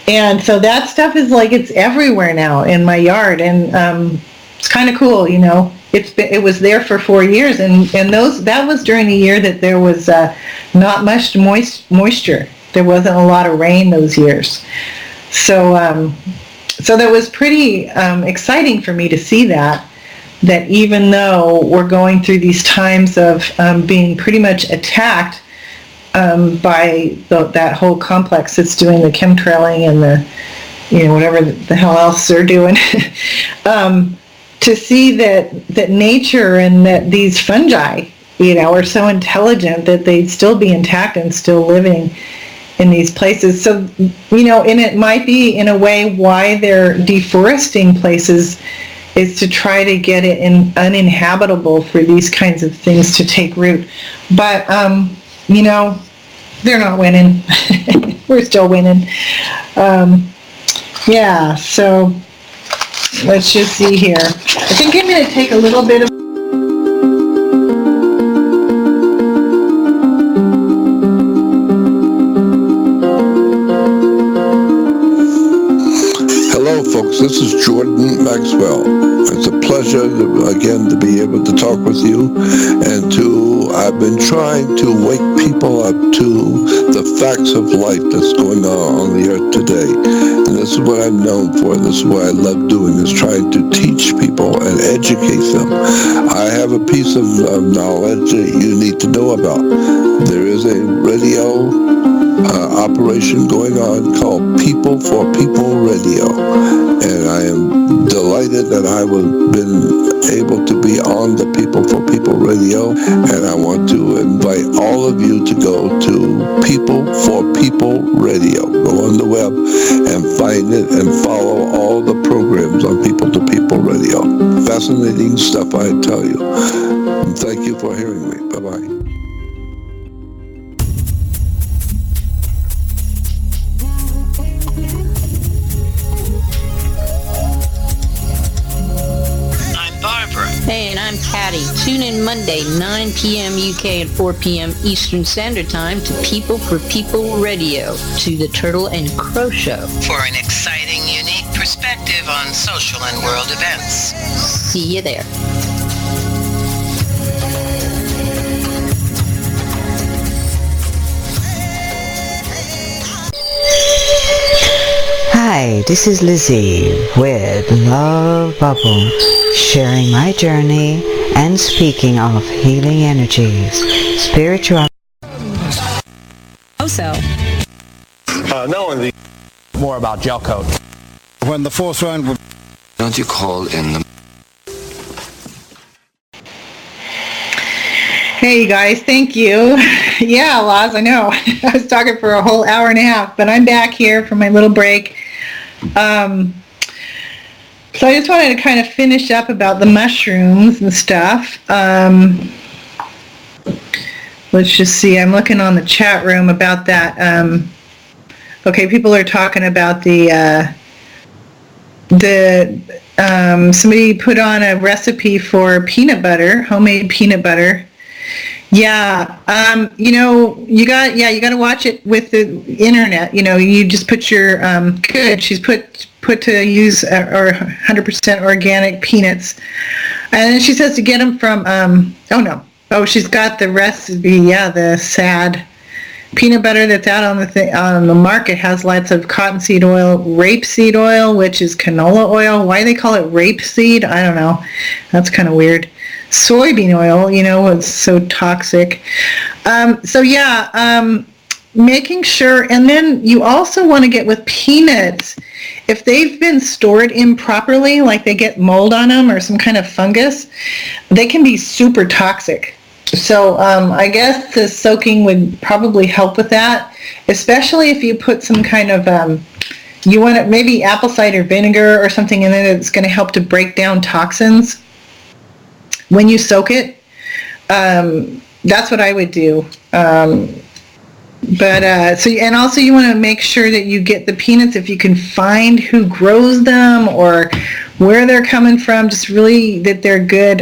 And so that stuff is it's everywhere now in my yard, and it's kind of cool, It was there for 4 years, and that was during a year that there was not much moisture. There wasn't a lot of rain those years. So that was pretty exciting for me to see that even though we're going through these times of being pretty much attacked by that whole complex that's doing the chemtrailing and the, whatever the hell else they're doing, to see that nature and that these fungi, are so intelligent that they'd still be intact and still living in these places. So, and it might be in a way why they're deforesting places is to try to get it uninhabitable for these kinds of things to take root. But, they're not winning. We're still winning. So let's just see here. I think I'm going to take a little bit of folks, this is Jordan Maxwell. It's a pleasure again to be able to talk with you, and I've been trying to wake people up to the facts of life that's going on the earth today. And this is what I'm known for. This is what I love doing, is trying to teach people and educate them. I have a piece of knowledge that you need to know about. There is a radio operation going on called People for People Radio, and I am delighted that I have been able to be on the People for People Radio, and I want to invite all of you to go to People for People Radio. Go on the web and find it and follow all the programs on People to People Radio. Fascinating stuff, I tell you. And thank you for hearing me. Bye-bye. Hey, and I'm Patty. Tune in Monday, 9 p.m. UK and 4 p.m. Eastern Standard Time to People for People Radio, to the Turtle and Crow Show, for an exciting, unique perspective on social and world events. See you there. Hi, this is Lizzie with Love Bubble, sharing my journey and speaking of healing energies, spirituality. cell. Not only more about gel coat. When the fourth round would... Don't you call in the... Hey guys, thank you. Yeah, Laz, I know. I was talking for a whole hour and a half, but I'm back here for my little break. So I just wanted to kind of finish up about the mushrooms and stuff. Let's just see. I'm looking on the chat room about that. Okay, people are talking about somebody put on a recipe for peanut butter, homemade peanut butter. Yeah, you got to watch it with the internet. You just put your good. She's put to use or 100% organic peanuts, and then she says to get them from. She's got the recipe. Yeah, the sad peanut butter that's out on the market has lots of cottonseed oil, rapeseed oil, which is canola oil. Why they call it rapeseed, I don't know. That's kind of weird. Soybean oil, it's so toxic. Making sure, and then you also want to get with peanuts. If they've been stored improperly, like they get mold on them or some kind of fungus, they can be super toxic. So I guess the soaking would probably help with that, especially if you put some kind of, you want it maybe apple cider vinegar or something in it that's going to help to break down toxins when you soak it. That's what I would do. And also you want to make sure that you get the peanuts, if you can find who grows them or where they're coming from, just really that they're good,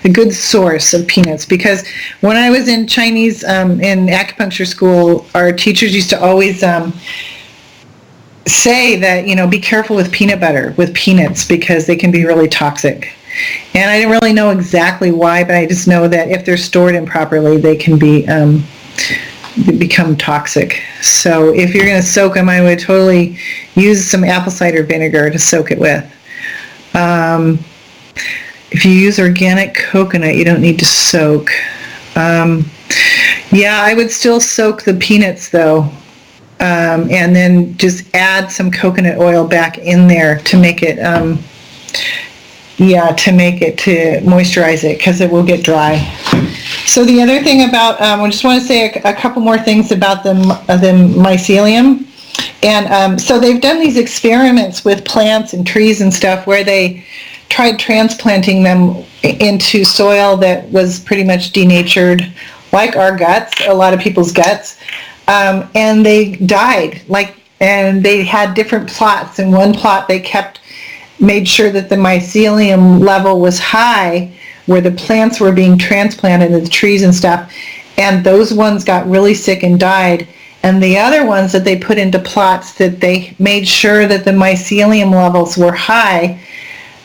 a good source of peanuts. Because when I was in Chinese, in acupuncture school, our teachers used to always say that, be careful with peanut butter, with peanuts, because they can be really toxic. And I didn't really know exactly why, but I just know that if they're stored improperly, they can be become toxic. So if you're going to soak them, I would totally use some apple cider vinegar to soak it with. If you use organic coconut, you don't need to soak. I would still soak the peanuts though, and then just add some coconut oil back in there to make it to moisturize it, because it will get dry. So the other thing about, I just want to say a couple more things about the mycelium. And so they've done these experiments with plants and trees and stuff where they tried transplanting them into soil that was pretty much denatured, like our guts, a lot of people's guts, and they died. And they had different plots. In one plot, they made sure that the mycelium level was high where the plants were being transplanted, the trees and stuff, and those ones got really sick and died. And the other ones that they put into plots that they made sure that the mycelium levels were high,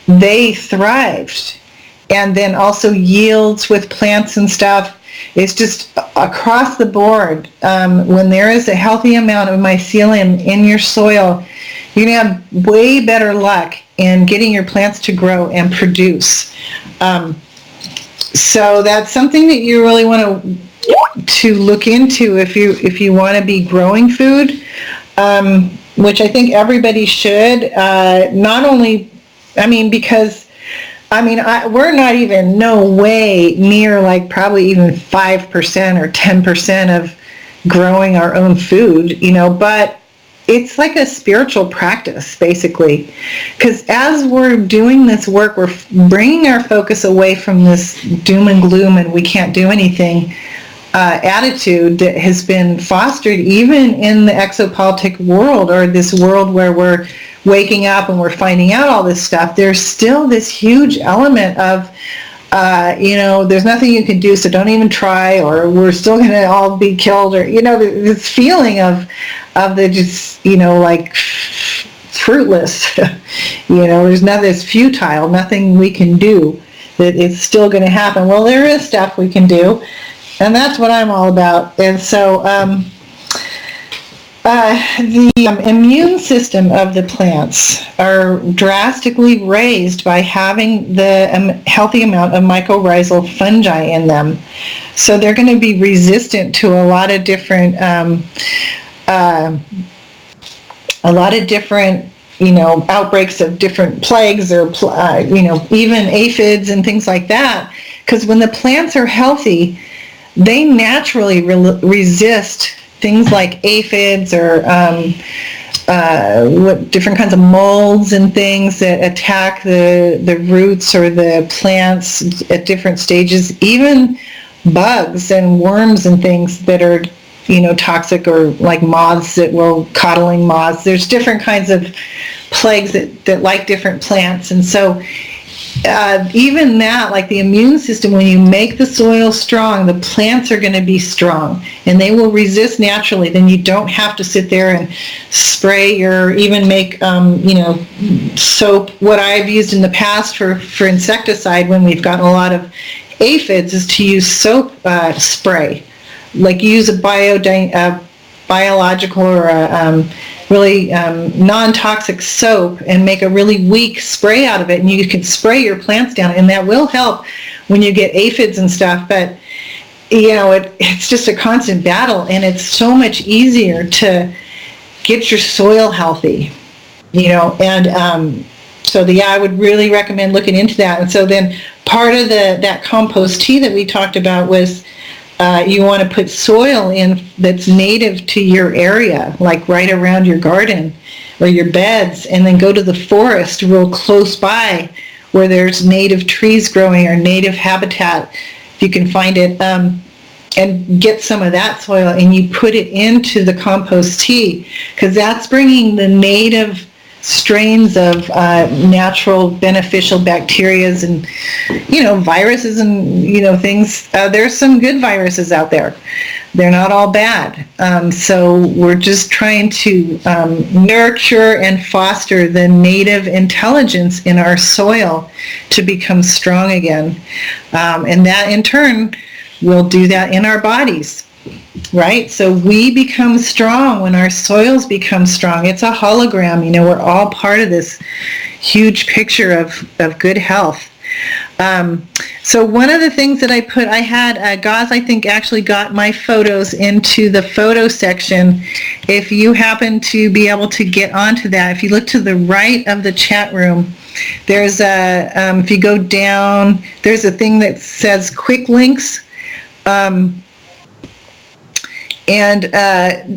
they thrived. And then also yields with plants and stuff. It's just across the board. When there is a healthy amount of mycelium in your soil, you're going to have way better luck in getting your plants to grow and produce. So that's something that you really want to look into if you want to be growing food, which I think everybody should. Not only, because we're not even no way near probably even 5% or 10% of growing our own food, but it's like a spiritual practice, basically. Because as we're doing this work, we're bringing our focus away from this doom and gloom and we can't do anything attitude that has been fostered even in the exopolitic world, or this world where we're waking up and we're finding out all this stuff. There's still this huge element of, there's nothing you can do, so don't even try, or we're still going to all be killed, or, this feeling of the just, fruitless, there's nothing, it's futile, nothing we can do, that it's still going to happen. Well, there is stuff we can do, and that's what I'm all about. And so, The immune system of the plants are drastically raised by having the healthy amount of mycorrhizal fungi in them. So they're going to be resistant to a lot of different, outbreaks of different plagues or, even aphids and things like that. Because when the plants are healthy, they naturally resist things like aphids or different kinds of molds and things that attack the roots or the plants at different stages, even bugs and worms and things that are, toxic, or like moths coddling moths. There's different kinds of plagues that like different plants. And so even that, like the immune system, when you make the soil strong, the plants are going to be strong and they will resist naturally. Then you don't have to sit there and spray or even make, soap. What I've used in the past for insecticide when we've gotten a lot of aphids is to use soap spray. Like use a biological or a really non-toxic soap and make a really weak spray out of it, and you can spray your plants down, and that will help when you get aphids and stuff. But it's just a constant battle, and it's so much easier to get your soil healthy, and so I would really recommend looking into that. And so then part of that compost tea that we talked about was you want to put soil in that's native to your area, like right around your garden or your beds, and then go to the forest real close by where there's native trees growing or native habitat, if you can find it, and get some of that soil and you put it into the compost tea, because that's bringing the native strains of natural beneficial bacterias and viruses and things. There's some good viruses out there. They're not all bad. So we're just trying to nurture and foster the native intelligence in our soil to become strong again, and that in turn will do that in our bodies. Right? So we become strong when our soils become strong. It's a hologram. We're all part of this huge picture of good health. So one of the things that I had, Gauze, I think, actually got my photos into the photo section. If you happen to be able to get onto that, if you look to the right of the chat room, there's if you go down, there's a thing that says quick links. And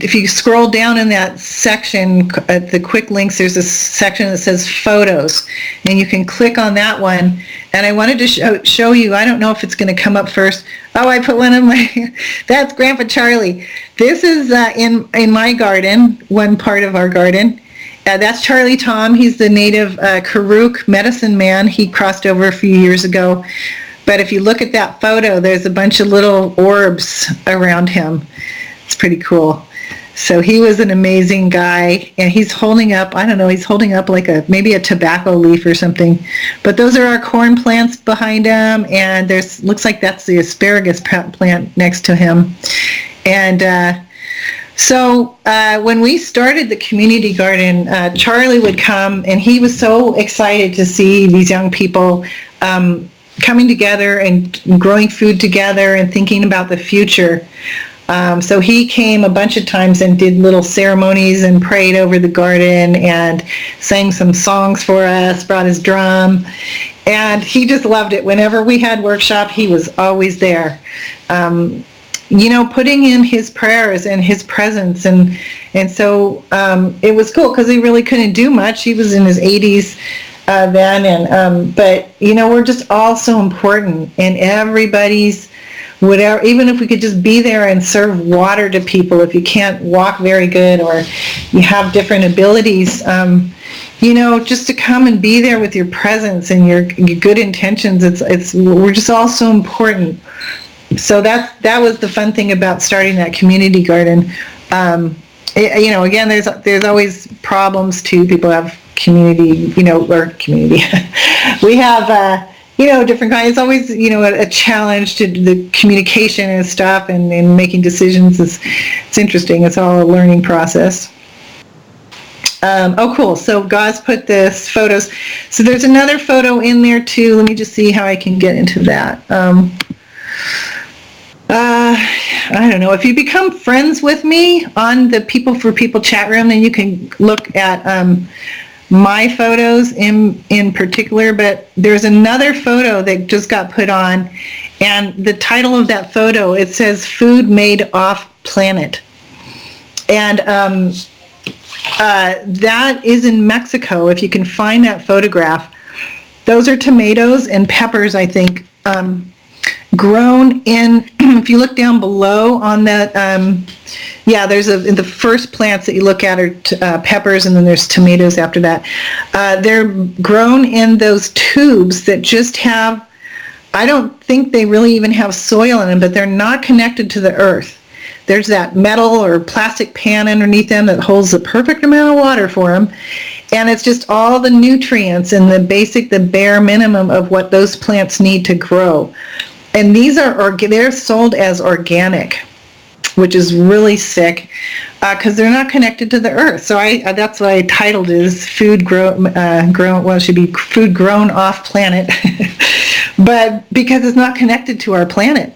if you scroll down in that section at the quick links, there's a section that says photos, and you can click on that one. And I wanted to show you, I don't know if it's going to come up first. Oh, I put one of my, that's Grandpa Charlie. This is in my garden, one part of our garden. That's Charlie Tom. He's the native Karuk medicine man. He crossed over a few years ago. But if you look at that photo, there's a bunch of little orbs around him. It's pretty cool. So he was an amazing guy, and he's holding up, he's holding up like maybe a tobacco leaf or something. But those are our corn plants behind him, and looks like that's the asparagus plant next to him. And so when we started the community garden, Charlie would come, and he was so excited to see these young people coming together and growing food together and thinking about the future. So he came a bunch of times and did little ceremonies and prayed over the garden and sang some songs for us, brought his drum, and he just loved it. Whenever we had workshop, he was always there, putting in his prayers and his presence. And so it was cool because he really couldn't do much. He was in his 80s then, but we're just all so important, and everybody's whatever, even if we could just be there and serve water to people, if you can't walk very good or you have different abilities, just to come and be there with your presence and your good intentions. We're just all so important. So that was the fun thing about starting that community garden. Again, there's always problems too. People have community. We have different kinds. It's always, a challenge to the communication and stuff and making decisions. It's interesting. It's all a learning process. Cool. So Gauze put this photos. So there's another photo in there too. Let me just see how I can get into that. I don't know. If you become friends with me on the People for People chat room, then you can look at my photos in particular. But there's another photo that just got put on, and the title of that photo, it says "Food Made Off Planet," and that is in Mexico. If you can find that photograph, those are tomatoes and peppers, I think. Grown in, if you look down below on that, there's the first plants that you look at are peppers, and then there's tomatoes after that. They're grown in those tubes that just have, I don't think they really even have soil in them, but they're not connected to the earth. There's that metal or plastic pan underneath them that holds the perfect amount of water for them. And it's just all the nutrients and the bare minimum of what those plants need to grow. And these they're sold as organic, which is really sick because they're not connected to the earth. So that's what I titled it, is food grown. It should be food grown off planet, but because it's not connected to our planet.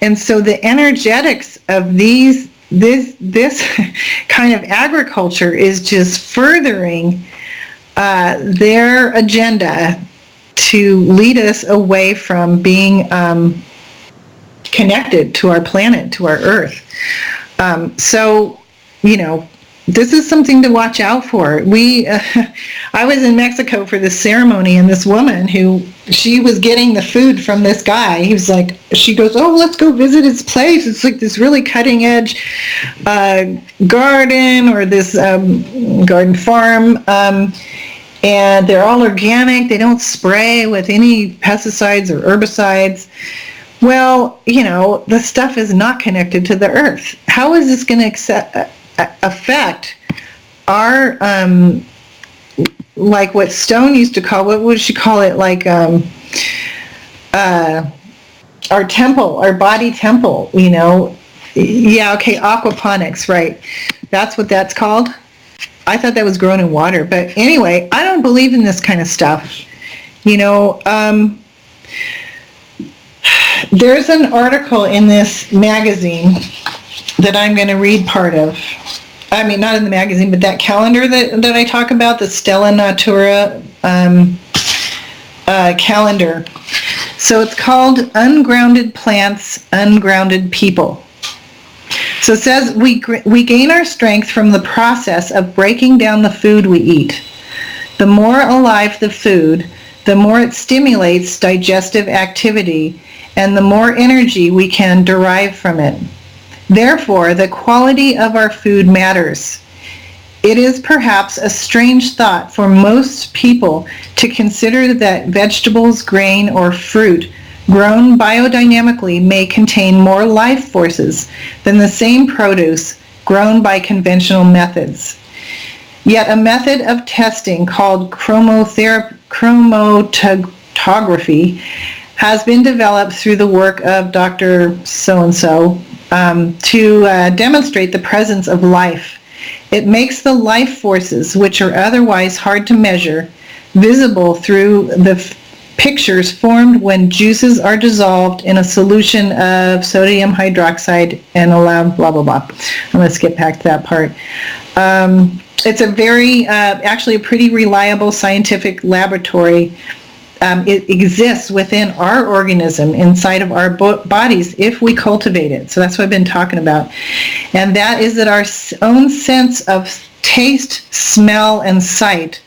And so the energetics of this kind of agriculture is just furthering their agenda to lead us away from being connected to our planet, to our earth. This is something to watch out for. I was in Mexico for this ceremony, and this woman she was getting the food from this guy. She goes, "Oh, let's go visit his place. It's like this really cutting edge garden or this garden farm. And they're all organic. They don't spray with any pesticides or herbicides." Well, the stuff is not connected to the earth. How is this going to affect our, like what Stone used to call, what would she call it? Like our temple, our body temple, Yeah, okay, aquaponics, right. That's what that's called. I thought that was grown in water. But anyway, I don't believe in this kind of stuff. There's an article in this magazine that I'm going to read part of. I mean, not in the magazine, but that calendar that I talk about, the Stella Natura calendar. So it's called Ungrounded Plants, Ungrounded People. So it says, we gain our strength from the process of breaking down the food we eat. The more alive the food, the more it stimulates digestive activity, and the more energy we can derive from it. Therefore, the quality of our food matters. It is perhaps a strange thought for most people to consider that vegetables, grain, or fruit grown biodynamically may contain more life forces than the same produce grown by conventional methods. Yet a method of testing called chromatography has been developed through the work of Dr. So-and-so to demonstrate the presence of life. It makes the life forces, which are otherwise hard to measure, visible through the pictures formed when juices are dissolved in a solution of sodium hydroxide and allowed blah, blah, blah. I'm going to skip back to that part. It's a very, actually a pretty reliable scientific laboratory. It exists within our organism, inside of our bodies, if we cultivate it. So that's what I've been talking about. And that is that our own sense of taste, smell, and sight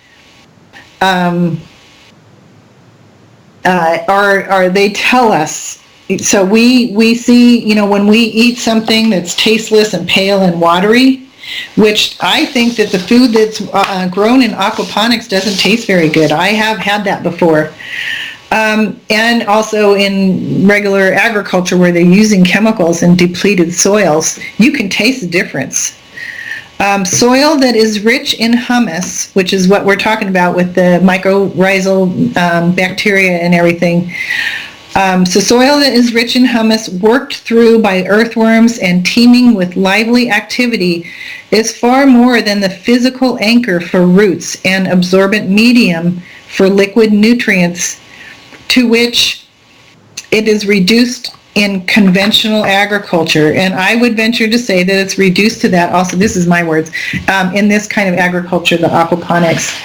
they tell us. So we see, when we eat something that's tasteless and pale and watery, which I think that the food that's grown in aquaponics doesn't taste very good. I have had that before. And also in regular agriculture where they're using chemicals in depleted soils, you can taste the difference. Soil that is rich in humus, which is what we're talking about with the mycorrhizal bacteria and everything. So soil that is rich in humus, worked through by earthworms and teeming with lively activity, is far more than the physical anchor for roots and absorbent medium for liquid nutrients to which it is reduced in conventional agriculture. And I would venture to say that it's reduced to that also, this is my words, in this kind of agriculture, the aquaponics.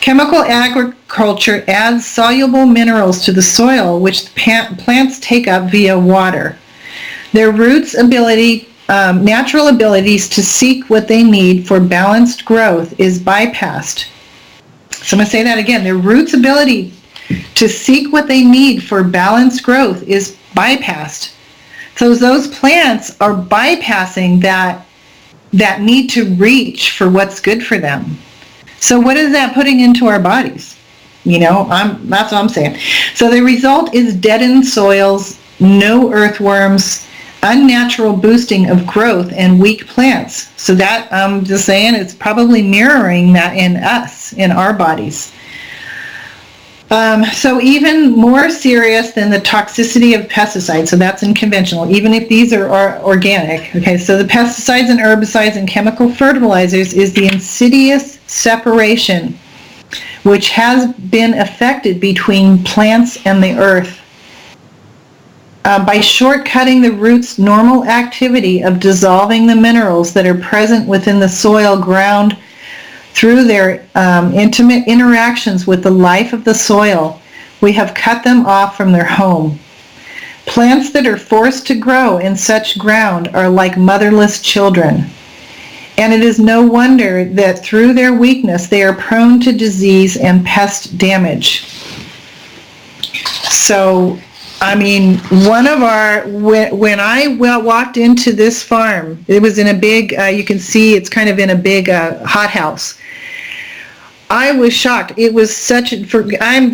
Chemical agriculture adds soluble minerals to the soil, which plants take up via water. Their roots' natural abilities to seek what they need for balanced growth is bypassed. So I'm going to say that again. Their roots' ability to seek what they need for balanced growth is bypassed. So those plants are bypassing that need to reach for what's good for them. So what is that putting into our bodies? That's what I'm saying. So the result is deadened soils, no earthworms, unnatural boosting of growth, and weak plants. So that, I'm just saying, it's probably mirroring that in us, in our bodies. So even more serious than the toxicity of pesticides, so that's in conventional, even if these are organic. Okay, so the pesticides and herbicides and chemical fertilizers is the insidious separation which has been effected between plants and the earth. By shortcutting the root's normal activity of dissolving the minerals that are present within the soil ground through their intimate interactions with the life of the soil, we have cut them off from their home. Plants that are forced to grow in such ground are like motherless children. And it is no wonder that through their weakness they are prone to disease and pest damage. So, when I walked into this farm, it was in a big, you can see it's kind of in a big hothouse. I was shocked. It was I'm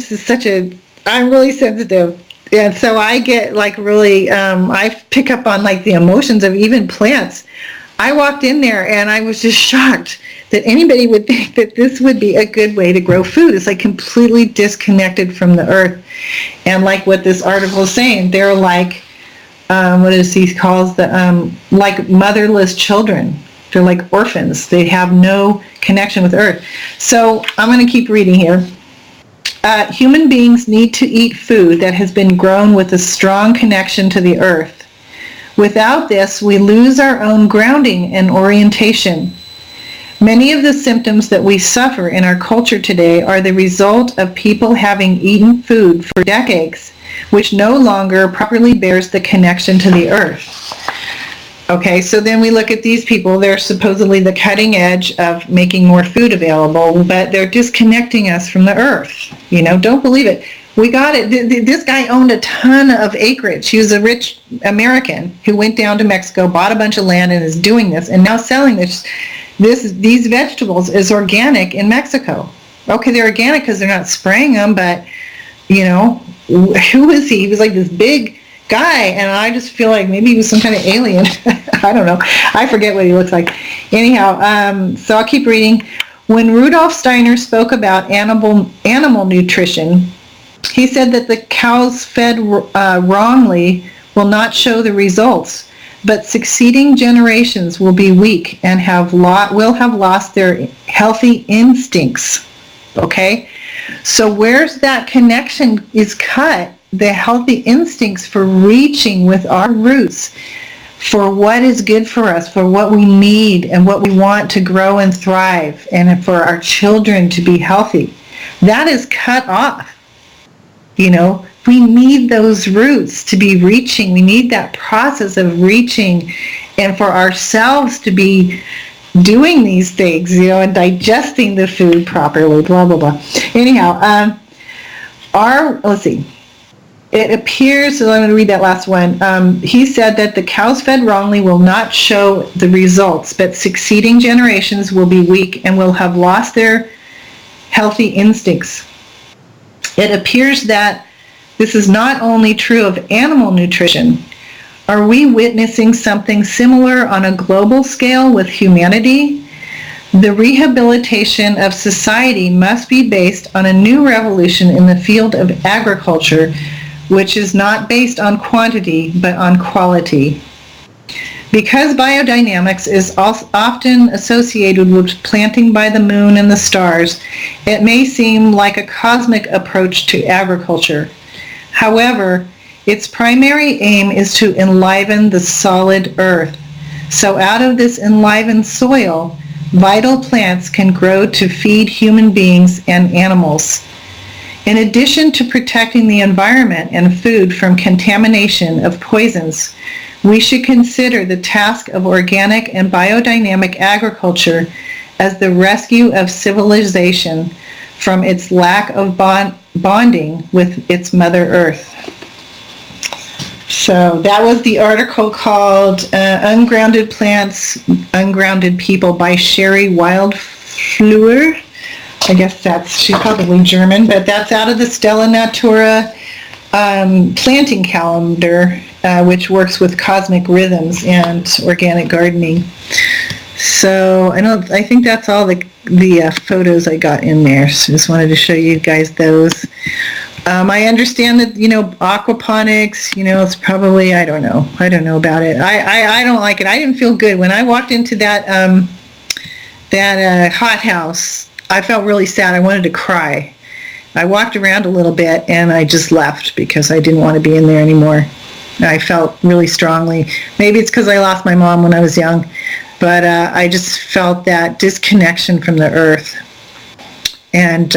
really sensitive. And so I get I pick up on the emotions of even plants. I walked in there and I was just shocked that anybody would think that this would be a good way to grow food. It's completely disconnected from the earth. And like what this article is saying, they're like, he calls like motherless children. They're like orphans. They have no connection with earth. So I'm going to keep reading here. Human beings need to eat food that has been grown with a strong connection to the earth. Without this, we lose our own grounding and orientation. Many of the symptoms that we suffer in our culture today are the result of people having eaten food for decades, which no longer properly bears the connection to the earth. Okay, so then we look at these people. They're supposedly the cutting edge of making more food available, but they're disconnecting us from the earth. Don't believe it. We got it. This guy owned a ton of acreage. He was a rich American who went down to Mexico, bought a bunch of land, and is doing this, and now selling these vegetables as organic in Mexico. Okay, they're organic because they're not spraying them, but, who is he? He was like this big guy, and I just feel like maybe he was some kind of alien. I don't know. I forget what he looks like. Anyhow, so I'll keep reading. When Rudolf Steiner spoke about animal nutrition, he said that the cows fed wrongly will not show the results, but succeeding generations will be weak and will have lost their healthy instincts. Okay? So where's that connection is cut, the healthy instincts for reaching with our roots for what is good for us, for what we need and what we want to grow and thrive, and for our children to be healthy. That is cut off. We need those roots to be reaching. We need that process of reaching, and for ourselves to be doing these things, and digesting the food properly, blah, blah, blah. Anyhow, let's see. It appears, so I'm going to read that last one. He said that the cows fed wrongly will not show the results, but succeeding generations will be weak and will have lost their healthy instincts. It appears that this is not only true of animal nutrition. Are we witnessing something similar on a global scale with humanity? The rehabilitation of society must be based on a new revolution in the field of agriculture, which is not based on quantity, but on quality. Because biodynamics is often associated with planting by the moon and the stars, it may seem like a cosmic approach to agriculture. However, its primary aim is to enliven the solid earth. So out of this enlivened soil, vital plants can grow to feed human beings and animals. In addition to protecting the environment and food from contamination of poisons, we should consider the task of organic and biodynamic agriculture as the rescue of civilization from its lack of bonding with its Mother Earth. So that was the article called Ungrounded Plants, Ungrounded People by Sherry Wildfleur. I guess she's probably German, but that's out of the Stella Natura planting calendar, which works with cosmic rhythms and organic gardening. So I think that's all the photos I got in there. So just wanted to show you guys those. I understand that, aquaponics, it's probably, I don't know about it. I don't like it. I didn't feel good. When I walked into that hothouse, I felt really sad. I wanted to cry. I walked around a little bit and I just left because I didn't want to be in there anymore. I felt really strongly. Maybe it's because I lost my mom when I was young, but I just felt that disconnection from the earth. And,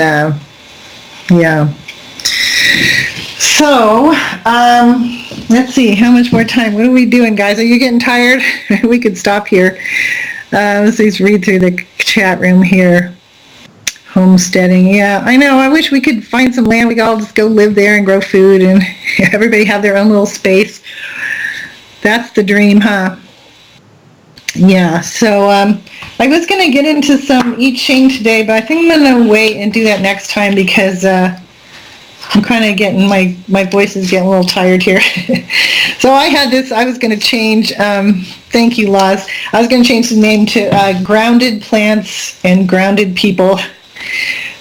yeah. So, let's see, how much more time? What are we doing, guys? Are you getting tired? We could stop here. Let's just read through the chat room here. Homesteading, yeah, I know. I wish we could find some land. We could all just go live there and grow food and everybody have their own little space. That's the dream, huh? Yeah, so I was going to get into some I Ching today, but I think I'm going to wait and do that next time because I'm kind of getting, my voice is getting a little tired here. So I was going to change, thank you, Laz. I was going to change the name to Grounded Plants and Grounded People.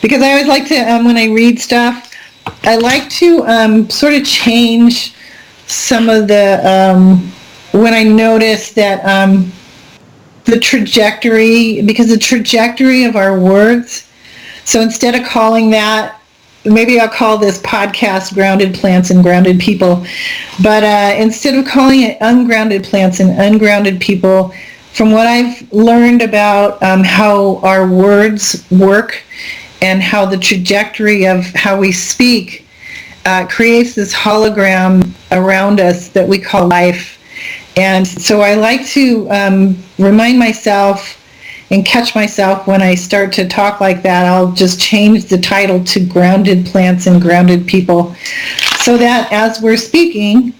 Because I always like to, when I read stuff, I like to sort of change some of the, when I notice that the trajectory, because the trajectory of our words, so instead of calling that, maybe I'll call this podcast Grounded Plants and Grounded People, but instead of calling it Ungrounded Plants and Ungrounded People, from what I've learned about how our words work and how the trajectory of how we speak creates this hologram around us that we call life. And so I like to remind myself and catch myself when I start to talk like that. I'll just change the title to Grounded Plants and Grounded People so that as we're speaking,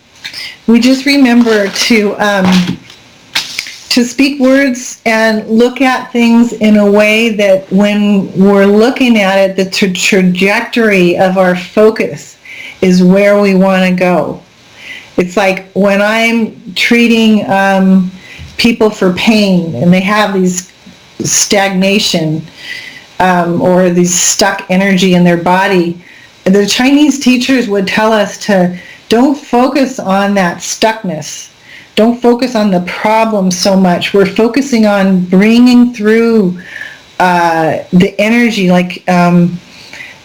we just remember to speak words and look at things in a way that when we're looking at it, the trajectory of our focus is where we want to go. It's like when I'm treating people for pain and they have these stagnation or these stuck energy in their body, the Chinese teachers would tell us to don't focus on that stuckness. Don't focus on the problem so much. We're focusing on bringing through the energy, like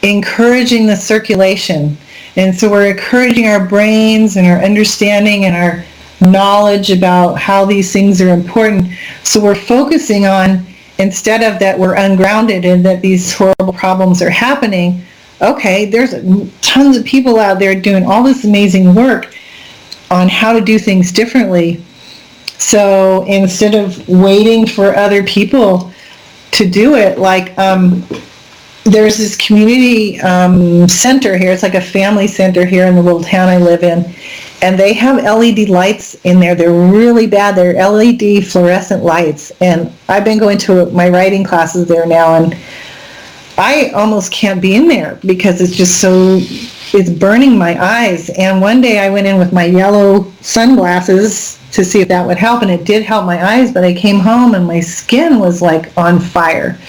encouraging the circulation. And so we're encouraging our brains and our understanding and our knowledge about how these things are important. So we're focusing on, instead of that we're ungrounded and that these horrible problems are happening, okay, there's tons of people out there doing all this amazing work on how to do things differently. So instead of waiting for other people to do it, like there's this community center here. It's like a family center here in the little town I live in. And they have LED lights in there. They're really bad. They're LED fluorescent lights. And I've been going to my writing classes there now, and I almost can't be in there because it's just so it's burning my eyes. And one day I went in with my yellow sunglasses to see if that would help, and it did help my eyes, but I came home and my skin was like on fire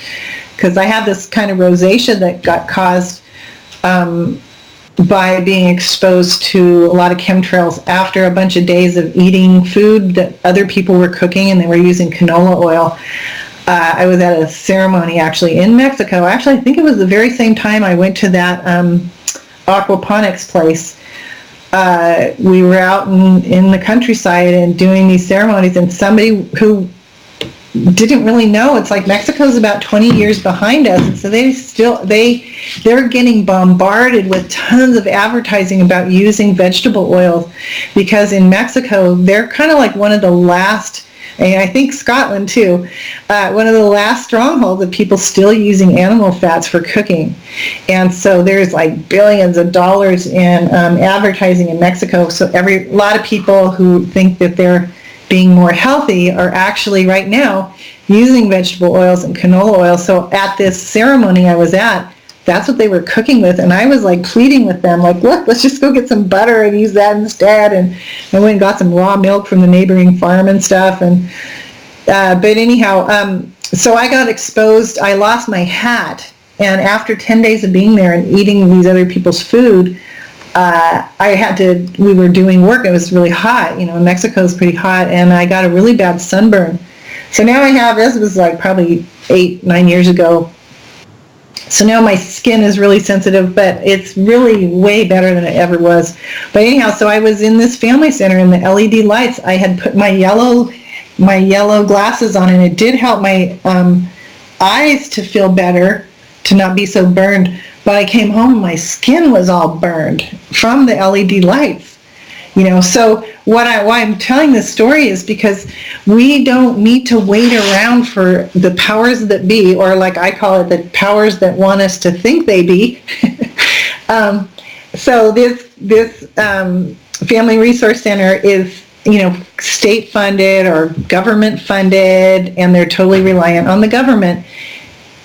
because I have this kind of rosacea that got caused by being exposed to a lot of chemtrails after a bunch of days of eating food that other people were cooking, and they were using canola oil. I was at a ceremony actually in Mexico. Actually, I think it was the very same time I went to that aquaponics place. We were out in the countryside and doing these ceremonies, and somebody who didn't really know, it's like Mexico's about 20 years behind us, and so they're getting bombarded with tons of advertising about using vegetable oils, because in Mexico they're kind of like one of the last, and I think Scotland too, one of the last strongholds of people still using animal fats for cooking. And so there's like billions of dollars in advertising in Mexico. So a lot of people who think that they're being more healthy are actually right now using vegetable oils and canola oil. So at this ceremony I was at, that's what they were cooking with, and I was like pleading with them, like, look, let's just go get some butter and use that instead. And I went and got some raw milk from the neighboring farm and stuff. And but anyhow, so I got exposed. I lost my hat, and after 10 days of being there and eating these other people's food, we were doing work. It was really hot. Mexico is pretty hot, and I got a really bad sunburn. So now this was like probably 8-9 years ago. So now my skin is really sensitive, but it's really way better than it ever was. But anyhow, so I was in this family center in the LED lights. I had put my yellow glasses on, and it did help my eyes to feel better, to not be so burned. But I came home and my skin was all burned from the LED lights. So why I'm telling this story is because we don't need to wait around for the powers that be, or like I call it, the powers that want us to think they be. So this Family Resource Center is, state funded or government funded, and they're totally reliant on the government.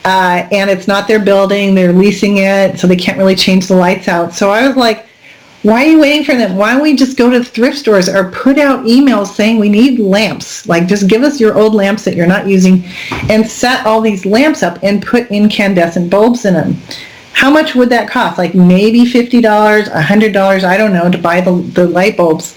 And it's not their building, they're leasing it, so they can't really change the lights out. So I was like, why are you waiting for them? Why don't we just go to the thrift stores or put out emails saying we need lamps? Like, just give us your old lamps that you're not using, and set all these lamps up and put incandescent bulbs in them. How much would that cost? Like maybe $50, $100, I don't know, to buy the light bulbs.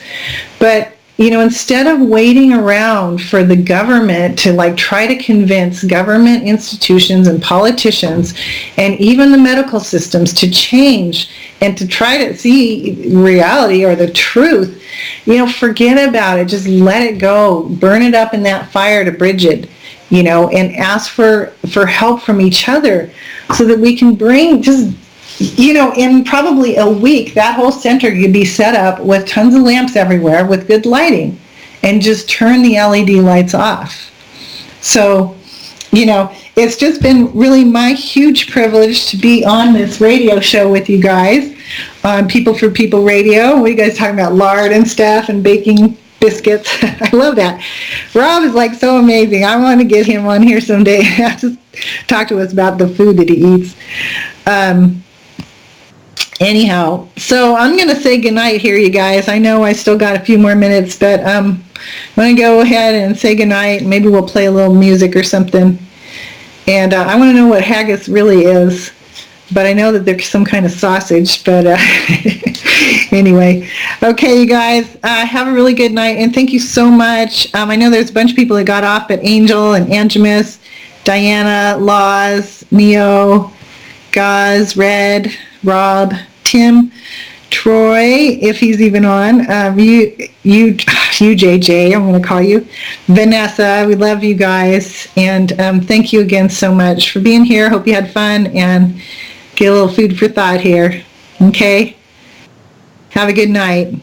But instead of waiting around for the government to try to convince government institutions and politicians and even the medical systems to change and to try to see reality or the truth, forget about it. Just let it go. Burn it up in that fire to bridge it, and ask for help from each other so that we can bring in probably a week, that whole center could be set up with tons of lamps everywhere with good lighting, and just turn the LED lights off. So, it's just been really my huge privilege to be on this radio show with you guys on People for People Radio. What are you guys talking about? Lard and stuff and baking biscuits. I love that. Rob is so amazing. I want to get him on here someday. Just talk to us about the food that he eats. Anyhow, so I'm going to say goodnight here, you guys. I know I still got a few more minutes, but I'm going to go ahead and say goodnight. Maybe we'll play a little music or something. And I want to know what haggis really is, but I know that there's some kind of sausage, but anyway. Okay, you guys, have a really good night, and thank you so much. I know there's a bunch of people that got off, but Angel and Angemus, Diana, Laws, Neo, Gaz, Red, Rob, Tim, Troy, if he's even on, you JJ, I'm going to call you, Vanessa, we love you guys, and thank you again so much for being here. Hope you had fun, and get a little food for thought here, okay? Have a good night.